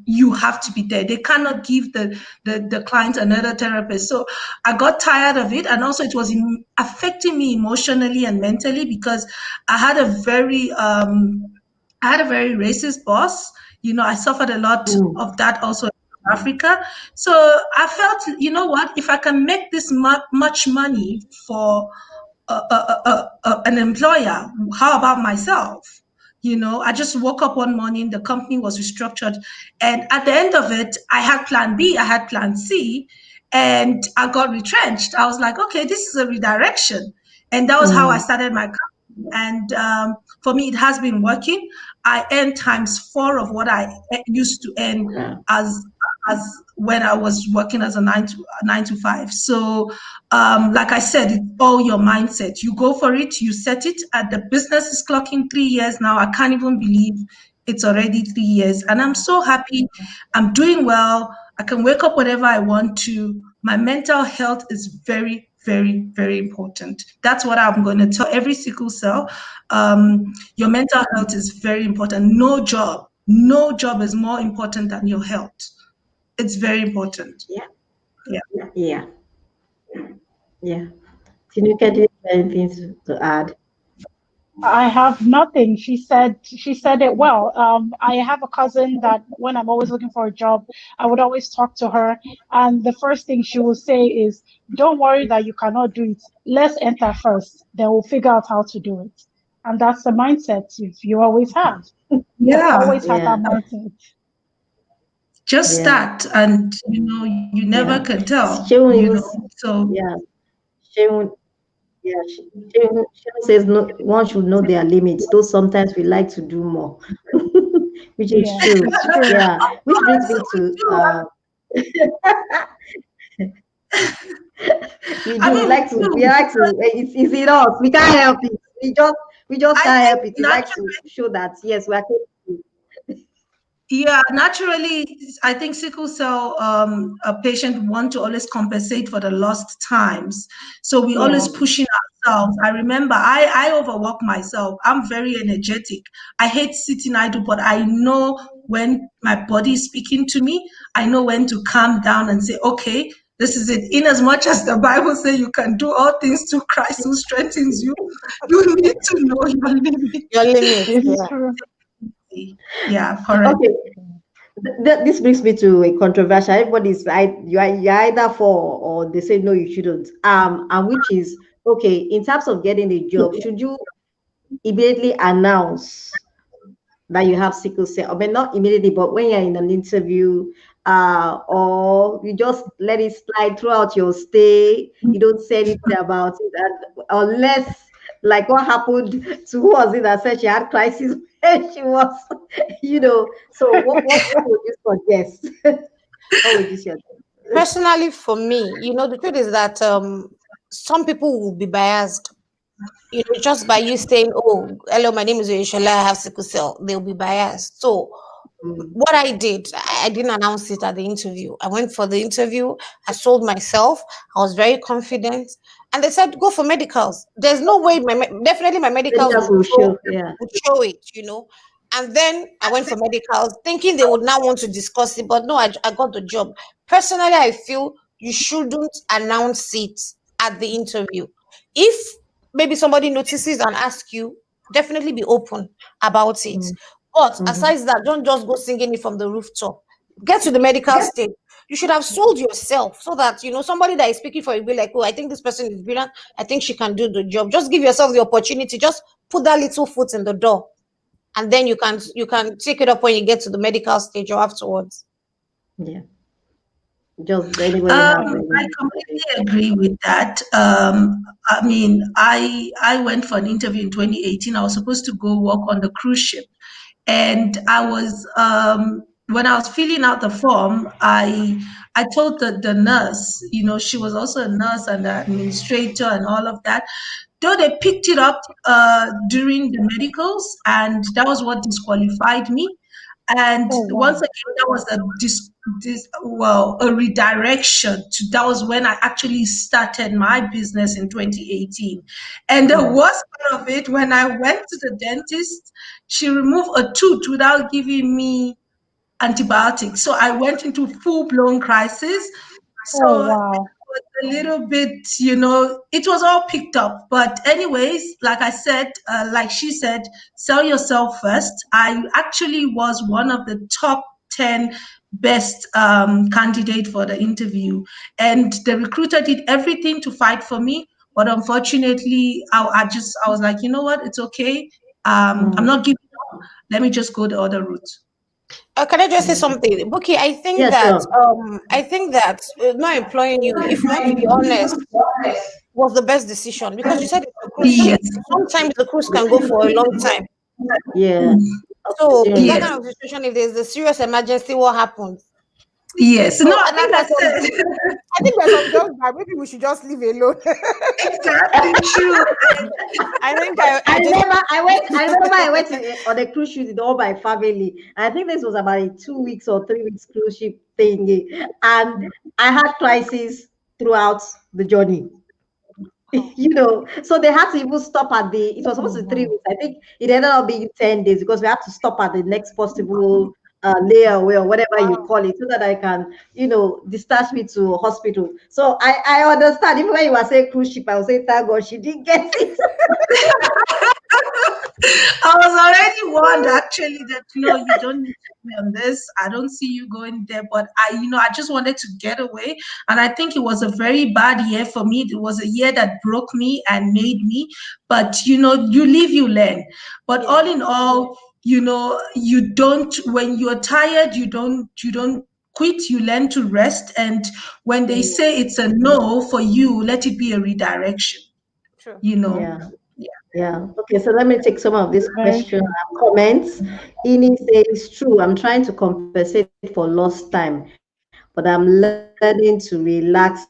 you have to be there. They cannot give the client another therapist. So I got tired of it, and also it was affecting me emotionally and mentally, because I had a very racist boss. I suffered a lot of that also in Africa. So I felt, you know what, if I can make this much money for an employer, how about myself? I just woke up one morning, the company was restructured. And at the end of it, I had plan B, I had plan C, and I got retrenched. I was like, okay, this is a redirection. And that was how I started my company. And for me, it has been working. I earn ×4 of what I used to earn as when I was working as a 9 to 5. So, like I said, it's all your mindset. You go for it, you set it. The business is clocking 3 years now. I can't even believe it's already 3 years, and I'm so happy. I'm doing well. I can wake up whenever I want to. My mental health is very, very, very important. That's what I'm going to tell every sickle cell. Your mental health is very important. No job is more important than your health. It's very important. Yeah. Atinuke, do you have anything to add? I have nothing. She said it well. I have a cousin that when I'm always looking for a job, I would always talk to her, and the first thing she will say is, "Don't worry that you cannot do it. Let's enter first, then we'll figure out how to do it." And that's the mindset you always have. Yeah, Always have that mindset. just start, and you never can tell. So Sheun, Sheun says no, one should know their limits, though sometimes we like to do more, which is true. It's true. Yeah, which brings me to we like to, it's in us. We can't help it. We just can't help it. We like to show that, yes, we are capable. Yeah, naturally, I think sickle cell a patient want to always compensate for the lost times. So we always pushing ourselves. I remember I overwork myself. I'm very energetic. I hate sitting idle, but I know when my body is speaking to me, I know when to calm down and say, okay, this is it. In as much as the Bible says you can do all things through Christ who strengthens you, you need to know your limit. Your limits. It's true. Yeah, correct. Okay. This brings me to a controversial. Everybody's you're either for, or they say no, you shouldn't. And which is okay in terms of getting a job. Should you immediately announce that you have sickle cell? I mean, not immediately, but when you're in an interview, or you just let it slide throughout your stay. You don't say anything about it, and unless, like what happened to, who was it that said she had crisis when she was, So what would you suggest? What would you suggest? Personally, for me, the truth is that some people will be biased. Just by you saying, "Oh, hello, my name is Oyesola, I have sickle cell," they'll be biased. So what I did, I didn't announce it at the interview. I went for the interview. I sold myself. I was very confident, and they said, "Go for medicals." There's no way definitely my medicals Will show, would show it, And then I went for medicals, thinking they would now want to discuss it, but no, I got the job. Personally, I feel you shouldn't announce it at the interview. If maybe somebody notices and asks you, definitely be open about it. But aside that, don't just go singing it from the rooftop. Get to the medical stage. You should have sold yourself so that, somebody that is speaking for you be like, "Oh, I think this person is brilliant. I think she can do the job." Just give yourself the opportunity. Just put that little foot in the door. And then you can take it up when you get to the medical stage or afterwards. Yeah. Just anybody have I completely agree with that. I mean, I went for an interview in 2018. I was supposed to go work on the cruise ship, and I was when I was filling out the form, I told the nurse, she was also a nurse and an administrator and all of that. Though they picked it up during the medicals, and that was what disqualified me. And Oh once wow. again, that was a redirection. That was when I actually started my business in 2018. And the worst part of it, when I went to the dentist, she removed a tooth without giving me antibiotics. So I went into full blown crisis. Oh So it wow. was a little bit, it was all picked up. But, anyways, like I said, like she said, sell yourself first. I actually was one of the top 10 best candidate for the interview. And the recruiter did everything to fight for me. But unfortunately, I was like, you know what? It's okay. I'm not giving up. Let me just go the other route. Can I just say something, Buki? Yeah, sure. I think that not employing you, if we want to be honest, was the best decision, because you said it's a cruise ship. Yes. Sometimes the cruise can go for a long time. Yeah. So in that Opportunity. Yes. kind of situation, if there's a serious emergency, what happens? Yes. No, So I like think I there's some, said, I think there's some jobs that maybe we should just leave alone. exactly true. I think I remember I went on a cruise ship with all my family. I think this was about a 2 weeks or 3 weeks cruise ship thingy. And I had crisis throughout the journey. So they had to even stop at it was Oh supposed to be three wow. weeks. I think it ended up being 10 days because we had to stop at the next possible layaway or whatever you wow. call it so that I can, discharge me to hospital. So I understand. Even when you were saying cruise ship, I was saying, thank God she didn't get it. I was already warned actually that you don't need to be on this. I don't see you going there, but I just wanted to get away. And I think it was a very bad year for me. It was a year that broke me and made me. But you live, you learn. But Yeah, all in all, you don't when you're tired, you don't quit, you learn to rest. And when they say it's a no for you, let it be a redirection, true. you know. Yeah. Yeah. Okay. So let me take some of these Very questions true. and comments. Ini says, true, I'm trying to compensate for lost time, but I'm learning to relax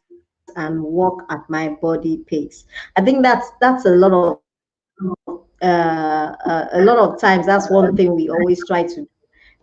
and walk at my body pace. I think that's a lot of times. That's one thing we always try to do.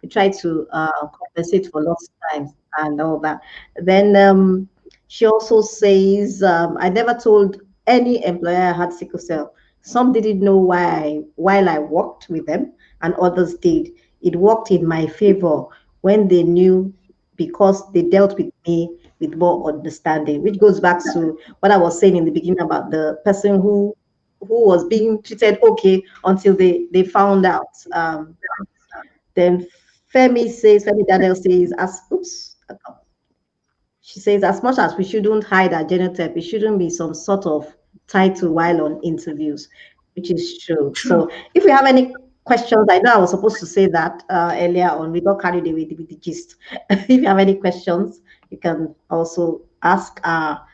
We try to compensate for lost times and all that. Then she also says, I never told any employer I had sickle cell. Some didn't know why while I worked with them, and others did. It worked in my favor when they knew because they dealt with me with more understanding, which goes back to what I was saying in the beginning about the person who was being treated okay until they found out. Then Femi Daniel says, as oops, she says, as much as we shouldn't hide our genotype, it shouldn't be some sort of title while on interviews, which is true. True. So if you have any questions, I know I was supposed to say that earlier on. We got carried away with the gist. If you have any questions, you can also ask our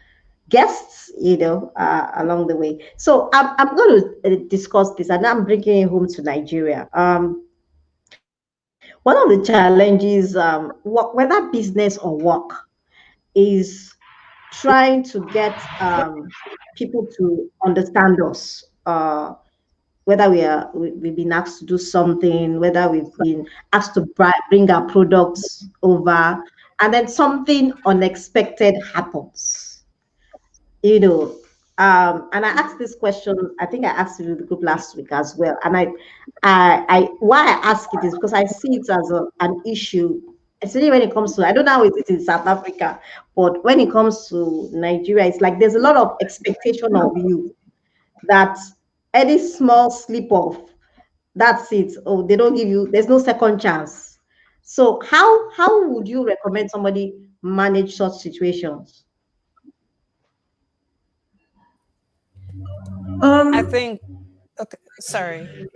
guests, along the way. So I'm going to discuss this, and I'm bringing it home to Nigeria. One of the challenges, whether business or work, is trying to get people to understand us. Whether we've been asked to do something, whether we've been asked to bring our products over, and then something unexpected happens. you know and I asked this question. I think I asked it in the group last week as well, and I why I ask it is because I see it as an issue, especially when it comes to, I don't know how it is in South Africa, but when it comes to Nigeria, it's like there's a lot of expectation of you that any small slip off, that's it. Oh, they don't give you, there's no second chance. So how would you recommend somebody manage such situations? I Um, think, okay, sorry.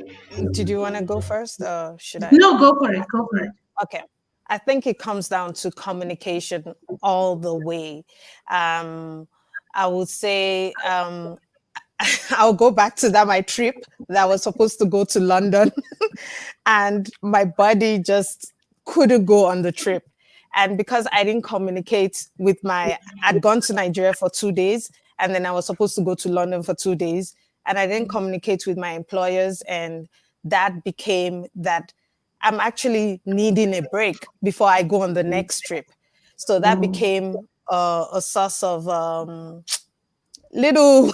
Did you want to go first or should I? no, go for it. Go for it. Okay. I think it comes down to communication all the way. Um, I would say I'll go back to that my trip that was supposed to go to London, and my body just couldn't go on the trip. And because I didn't communicate with I'd gone to Nigeria for 2 days, and then I was supposed to go to London for 2 days, and I didn't communicate with my employers, and that became that I'm actually needing a break before I go on the next trip. So that became a source of little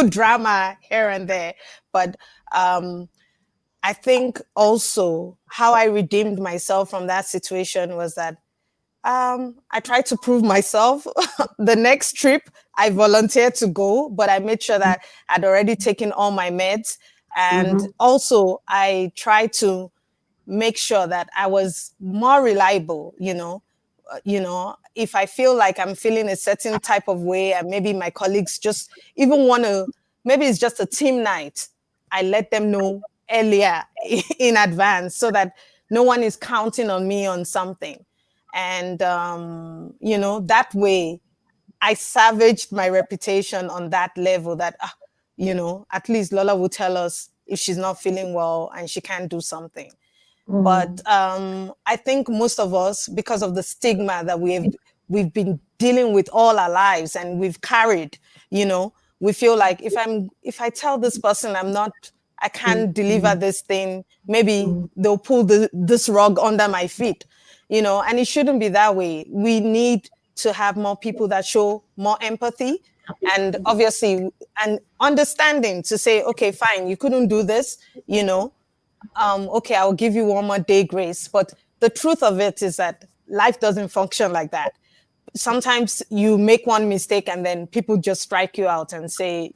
drama here and there. But I think also how I redeemed myself from that situation was that I tried to prove myself. The next trip, I volunteered to go, but I made sure that I'd already taken all my meds. And also, I tried to make sure that I was more reliable, if I feel like I'm feeling a certain type of way, and maybe my colleagues just even want to, maybe it's just a team night, I let them know earlier in advance so that no one is counting on me on something. And, that way I savaged my reputation on that level that, at least Lola will tell us if she's not feeling well and she can't do something. But I think most of us, because of the stigma that we've been dealing with all our lives and we've carried, we feel like if I tell this person I can't deliver this thing, maybe they'll pull this rug under my feet, and it shouldn't be that way. We need to have more people that show more empathy and obviously and understanding to say, okay, fine, you couldn't do this, okay, I'll give you one more day grace. But the truth of it is that life doesn't function like that. Sometimes you make one mistake and then people just strike you out and say,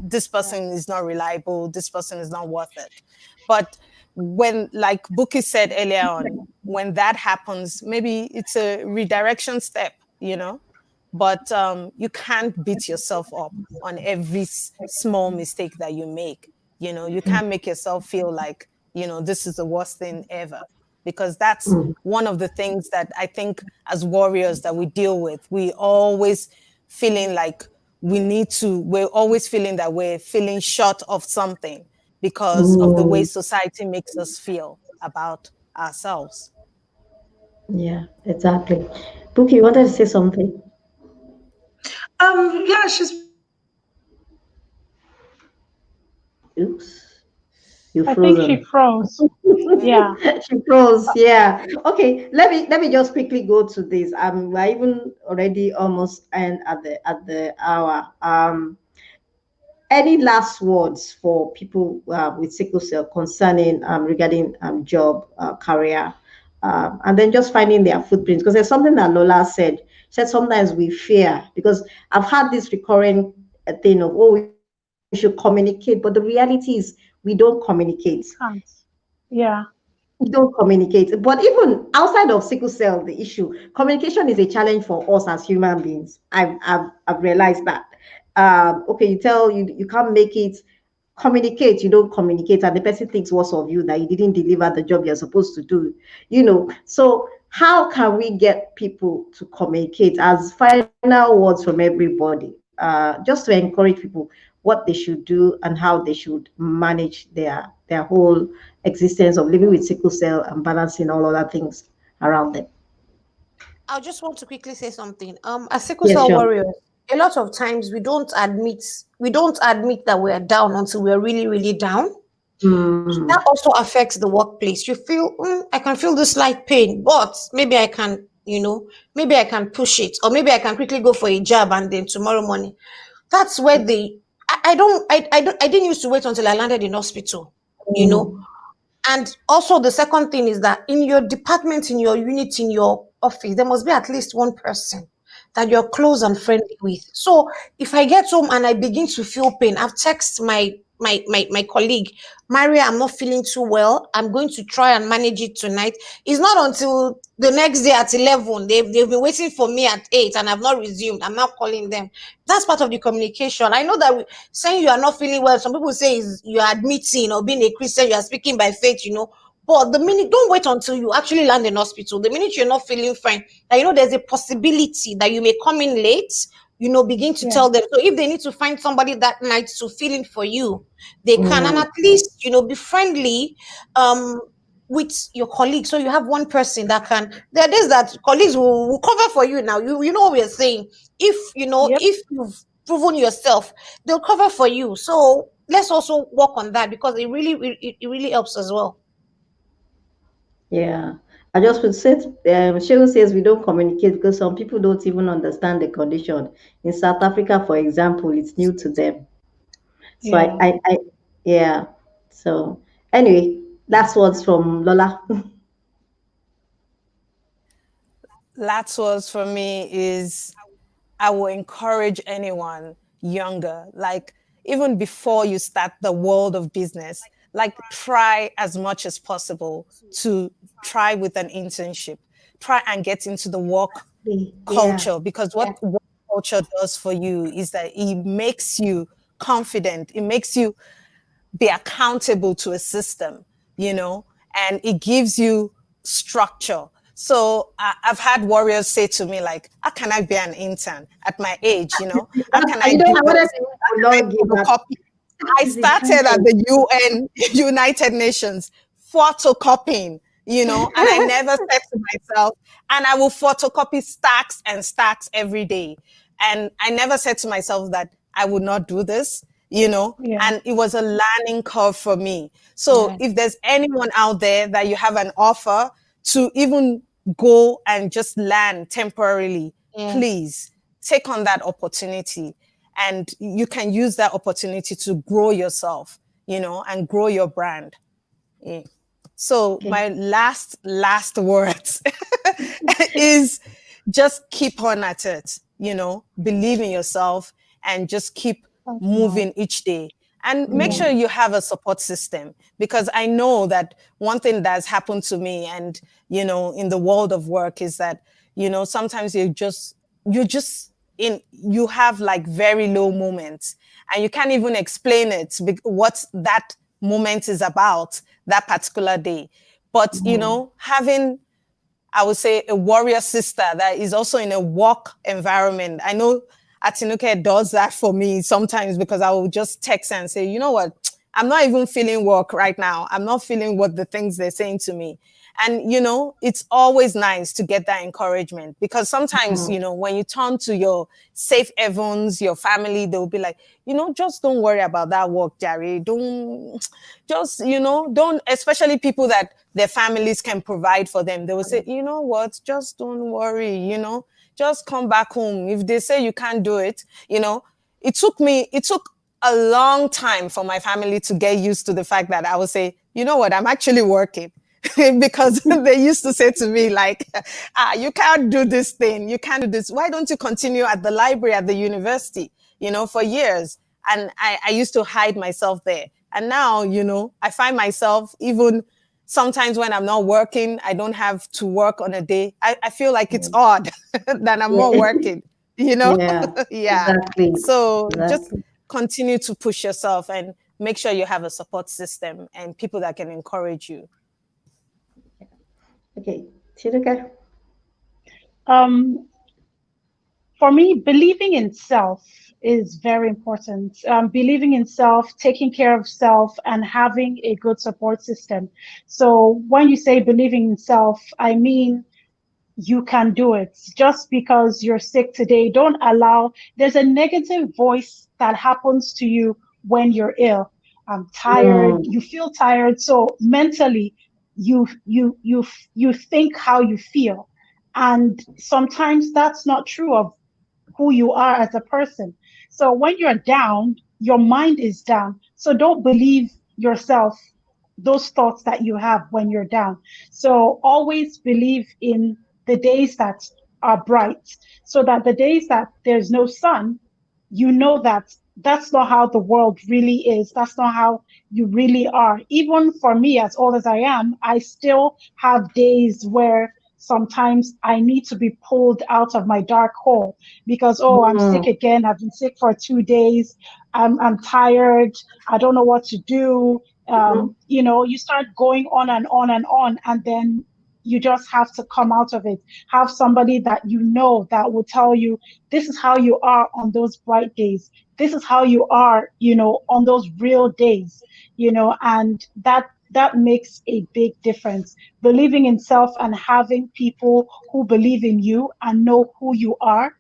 this person is not reliable, this person is not worth it. But when, like Buki said earlier on, when that happens, maybe it's a redirection step, but you can't beat yourself up on every small mistake that you make. You can't make yourself feel like, this is the worst thing ever, because that's one of the things that I think as warriors that we deal with. We always feeling like we're always feeling that we're feeling short of something because of the way society makes us feel about ourselves. Yeah, exactly. Buki, you wanted to say something? Yeah, she's. Oops. You I think she froze. Yeah. She froze. Yeah. Okay. Let me just quickly go to this. We're even already almost end at the hour. Any last words for people with sickle cell concerning regarding job, career, and then just finding their footprints? Because there's something that Lola said. She said sometimes we fear, because I've had this recurring thing of, oh, we should communicate, but the reality is we don't communicate. Can't. Yeah. We don't communicate. But even outside of sickle cell, the issue, communication is a challenge for us as human beings. I've realized that. Okay, you can't make it. Communicate, you don't communicate, and the person thinks worse of you that you didn't deliver the job you're supposed to do. So how can we get people to communicate? As final words from everybody, just to encourage people what they should do and how they should manage their whole existence of living with sickle cell and balancing all other things around them. I just want to quickly say something. As sickle cell warriors, a lot of times we don't admit that we're down until we're really, really down. So that also affects the workplace. You feel, I can feel this slight pain, but maybe I can, maybe I can push it, or maybe I can quickly go for a jab and then tomorrow morning. That's where I didn't used to wait until I landed in hospital, And also the second thing is that in your department, in your unit, in your office, there must be at least one person that you're close and friendly with. So if I get home and I begin to feel pain, I've texted my colleague, Maria, I'm not feeling too well. I'm going to try and manage it tonight. It's not until the next day at 11. They've been waiting for me at 8 and I've not resumed. I'm not calling them. That's part of the communication. I know that saying you are not feeling well, some people say you are admitting, or being a Christian, you are speaking by faith, But the minute, don't wait until you actually land in hospital. The minute you're not feeling fine, there's a possibility that you may come in late, begin to tell them. So if they need to find somebody that night to fill in for you, they can. And at least, be friendly. with your colleagues. So you have one person that can, there are days that colleagues will cover for you. Now you know what we're saying. If you know, Yep. if you've proven yourself, they'll cover for you. So let's also work on that, because it really helps as well. Yeah. I just would say, Shehu says we don't communicate because some people don't even understand the condition. In South Africa, for example, it's new to them. So Yeah. yeah. So anyway, last words from Lola. Last words for me is I will encourage anyone younger, like even before you start the world of business, like try as much as possible to try with an internship, try and get into the work Yeah. culture, because Yeah. what work culture does for you is that it makes you confident, it makes you be accountable to a system, you know, and it gives you structure. So I've had warriors say to me, like, how can I be an intern at my age? You know, how can I You know, do I wanted this? to How can I log in that photocopy? I is the started at trenches. the UN, United Nations, photocopying, you know, and I never said to myself, and I will photocopy stacks and stacks every day. And I never said to myself that I would not do this, you know, Yeah. and it was a learning curve for me. So Yeah. if there's anyone out there that you have an offer to even go and just learn temporarily, Yes. please take on that opportunity, and you can use that opportunity to grow yourself, you know, and grow your brand. Yeah. So Okay. my last words is just keep on at it, you know, believe in yourself and just keep That's nice. moving each day. And make Yeah. sure you have a support system, because I know that one thing that's happened to me and, you know, in the world of work is that, you know, sometimes you're just you have like very low moments and you can't even explain it, what that moment is about that particular day. But, you Mhm. know, having, I would say, a warrior sister that is also in a work environment. I know Atinuke does that for me sometimes, because I will just text and say, you know what, I'm not even feeling work right now. I'm not feeling what the things they're saying to me. And, you know, it's always nice to get that encouragement, because sometimes, Mhm. you know, when you turn to your safe havens, your family, they'll be like, you know, just don't worry about that work, Jerry. Don't, just, you know, don't, especially people that their families can provide for them. They will say, you know what, just don't worry, you know, just come back home. If they say you can't do it, you know, it took a long time for my family to get used to the fact that I would say, you know what, I'm actually working. Because they used to say to me, like, you can't do this thing, you can't do this, why don't you continue at the library at the university, you know, for years. And I used to hide myself there. And now, you know, I find myself, even sometimes when I'm not working, I don't have to work on a day, I feel like it's odd that I'm not Yeah. working, you know. Yeah. Yeah. Exactly. So just Exactly. continue to push yourself and make sure you have a support system and people that can encourage you. Okay. Chiruka. Um, for me, believing in self is very important. Believing in self, taking care of self, and having a good support system. So when you say believing in self, I mean you can do it. Just because you're sick today, don't allow, there's a negative voice that happens to you when you're ill. I'm tired, Mm. you feel tired. So mentally, you think how you feel. And sometimes that's not true of who you are as a person. So when you're down, your mind is down. So don't believe yourself, those thoughts that you have when you're down. So always believe in the days that are bright, so that the days that there's no sun, you know that that's not how the world really is. That's not how you really are. Even for me, as old as I am, I still have days where sometimes I need to be pulled out of my dark hole because, oh, I'm sick Mm. again. I've been sick for 2 days. I'm tired. I don't know what to do. Mhm. You start going on and on and on, and then you just have to come out of it. Have somebody that you know that will tell you, this is how you are on those bright days. This is how you are, on those real days, and that that makes a big difference. Believing in self and having people who believe in you and know who you are,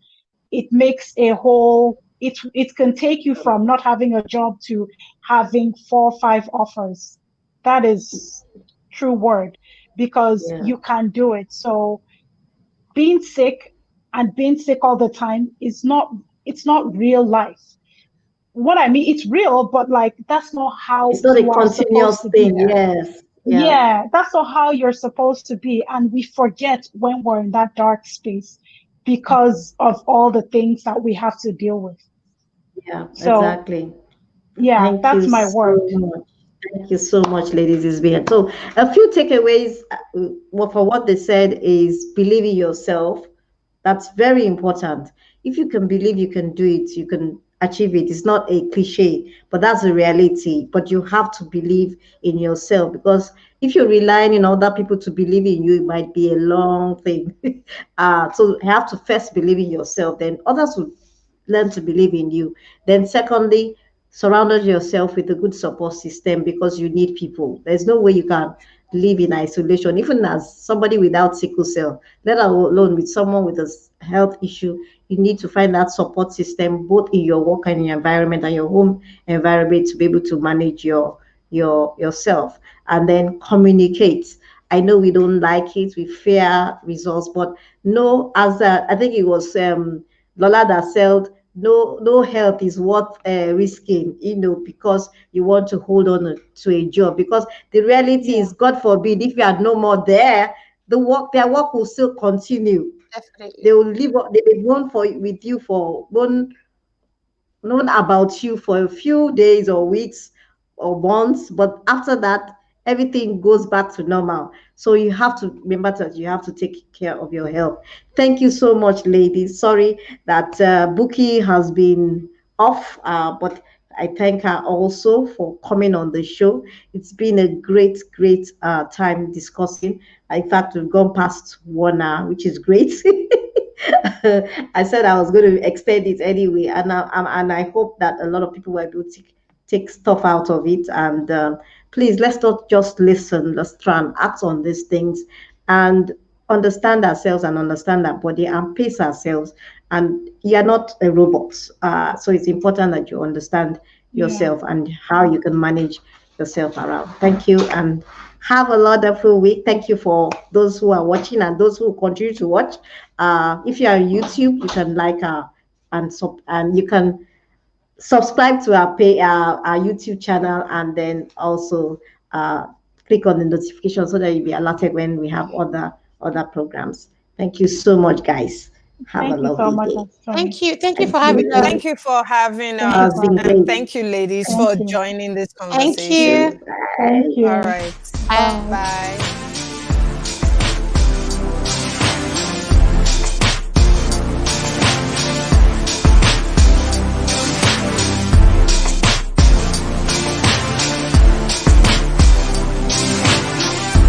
it makes a whole, it can take you from not having a job to having 4 or 5 offers. That is true word, because Yeah. you can do it. So being sick and being sick all the time is not, it's not real life. What I mean, it's real, but like that's not how It's not a you are supposed continuous to be. thing. Yes. Yeah. Yeah, that's not how you're supposed to be. And we forget when we're in that dark space because of all the things that we have to deal with. Yeah, So, exactly. yeah, Thank that's you my so word. much. Thank you so much, ladies. It's been so a few takeaways. For what they said is believe in yourself. That's very important. If you can believe you can do it, you can achieve it. It's not a cliche, but that's the reality. But you have to believe in yourself, because if you're relying on other people to believe in you, it might be a long thing. So you have to first believe in yourself, then others will learn to believe in you. Then, secondly, surrounded yourself with a good support system, because you need people. There's no way you can live in isolation, even as somebody without sickle cell, let alone with someone with a health issue. You need to find that support system both in your work and your environment and your home environment to be able to manage yourself. And then communicate. I know we don't like it, we fear results, but no, as I think it was Lola that said, no health is worth risking, because you want to hold on to a job. Because the reality Yeah, is, God forbid, if you are no more there, their work will still continue. Definitely. They will live. They will run with you for one, known about you for a few days or weeks or months, but after that, everything goes back to normal. So you have to remember that you have to take care of your health. Thank you so much, ladies. Sorry that Buki has been off, but I thank her also for coming on the show. It's been a great time discussing. In fact, we've gone past 1 hour, which is great. I said I was going to extend it anyway, and I hope that a lot of people will be able to take stuff out of it. And please, let's not just listen. Let's try and act on these things and understand ourselves and understand our body and pace ourselves. And you're not a robot, so it's important that you understand yeah. yourself and how you can manage yourself around. Thank you, and have a wonderful week. Thank you for those who are watching and those who continue to watch. If you are on YouTube, you can like and you can subscribe to our YouTube channel, and then also uh, click on the notification so that you'll be alerted when we have other programs. Thank you so much, guys. Have a Thank you so lovely much, day. Tony. Thank you. Thank you Thank for having us. you. Thank you for having Thank you It's us, for been having and great. me. thank you, ladies, Thank for you. joining this Thank conversation. you. Bye. Thank All you. right. Bye. Bye. Bye.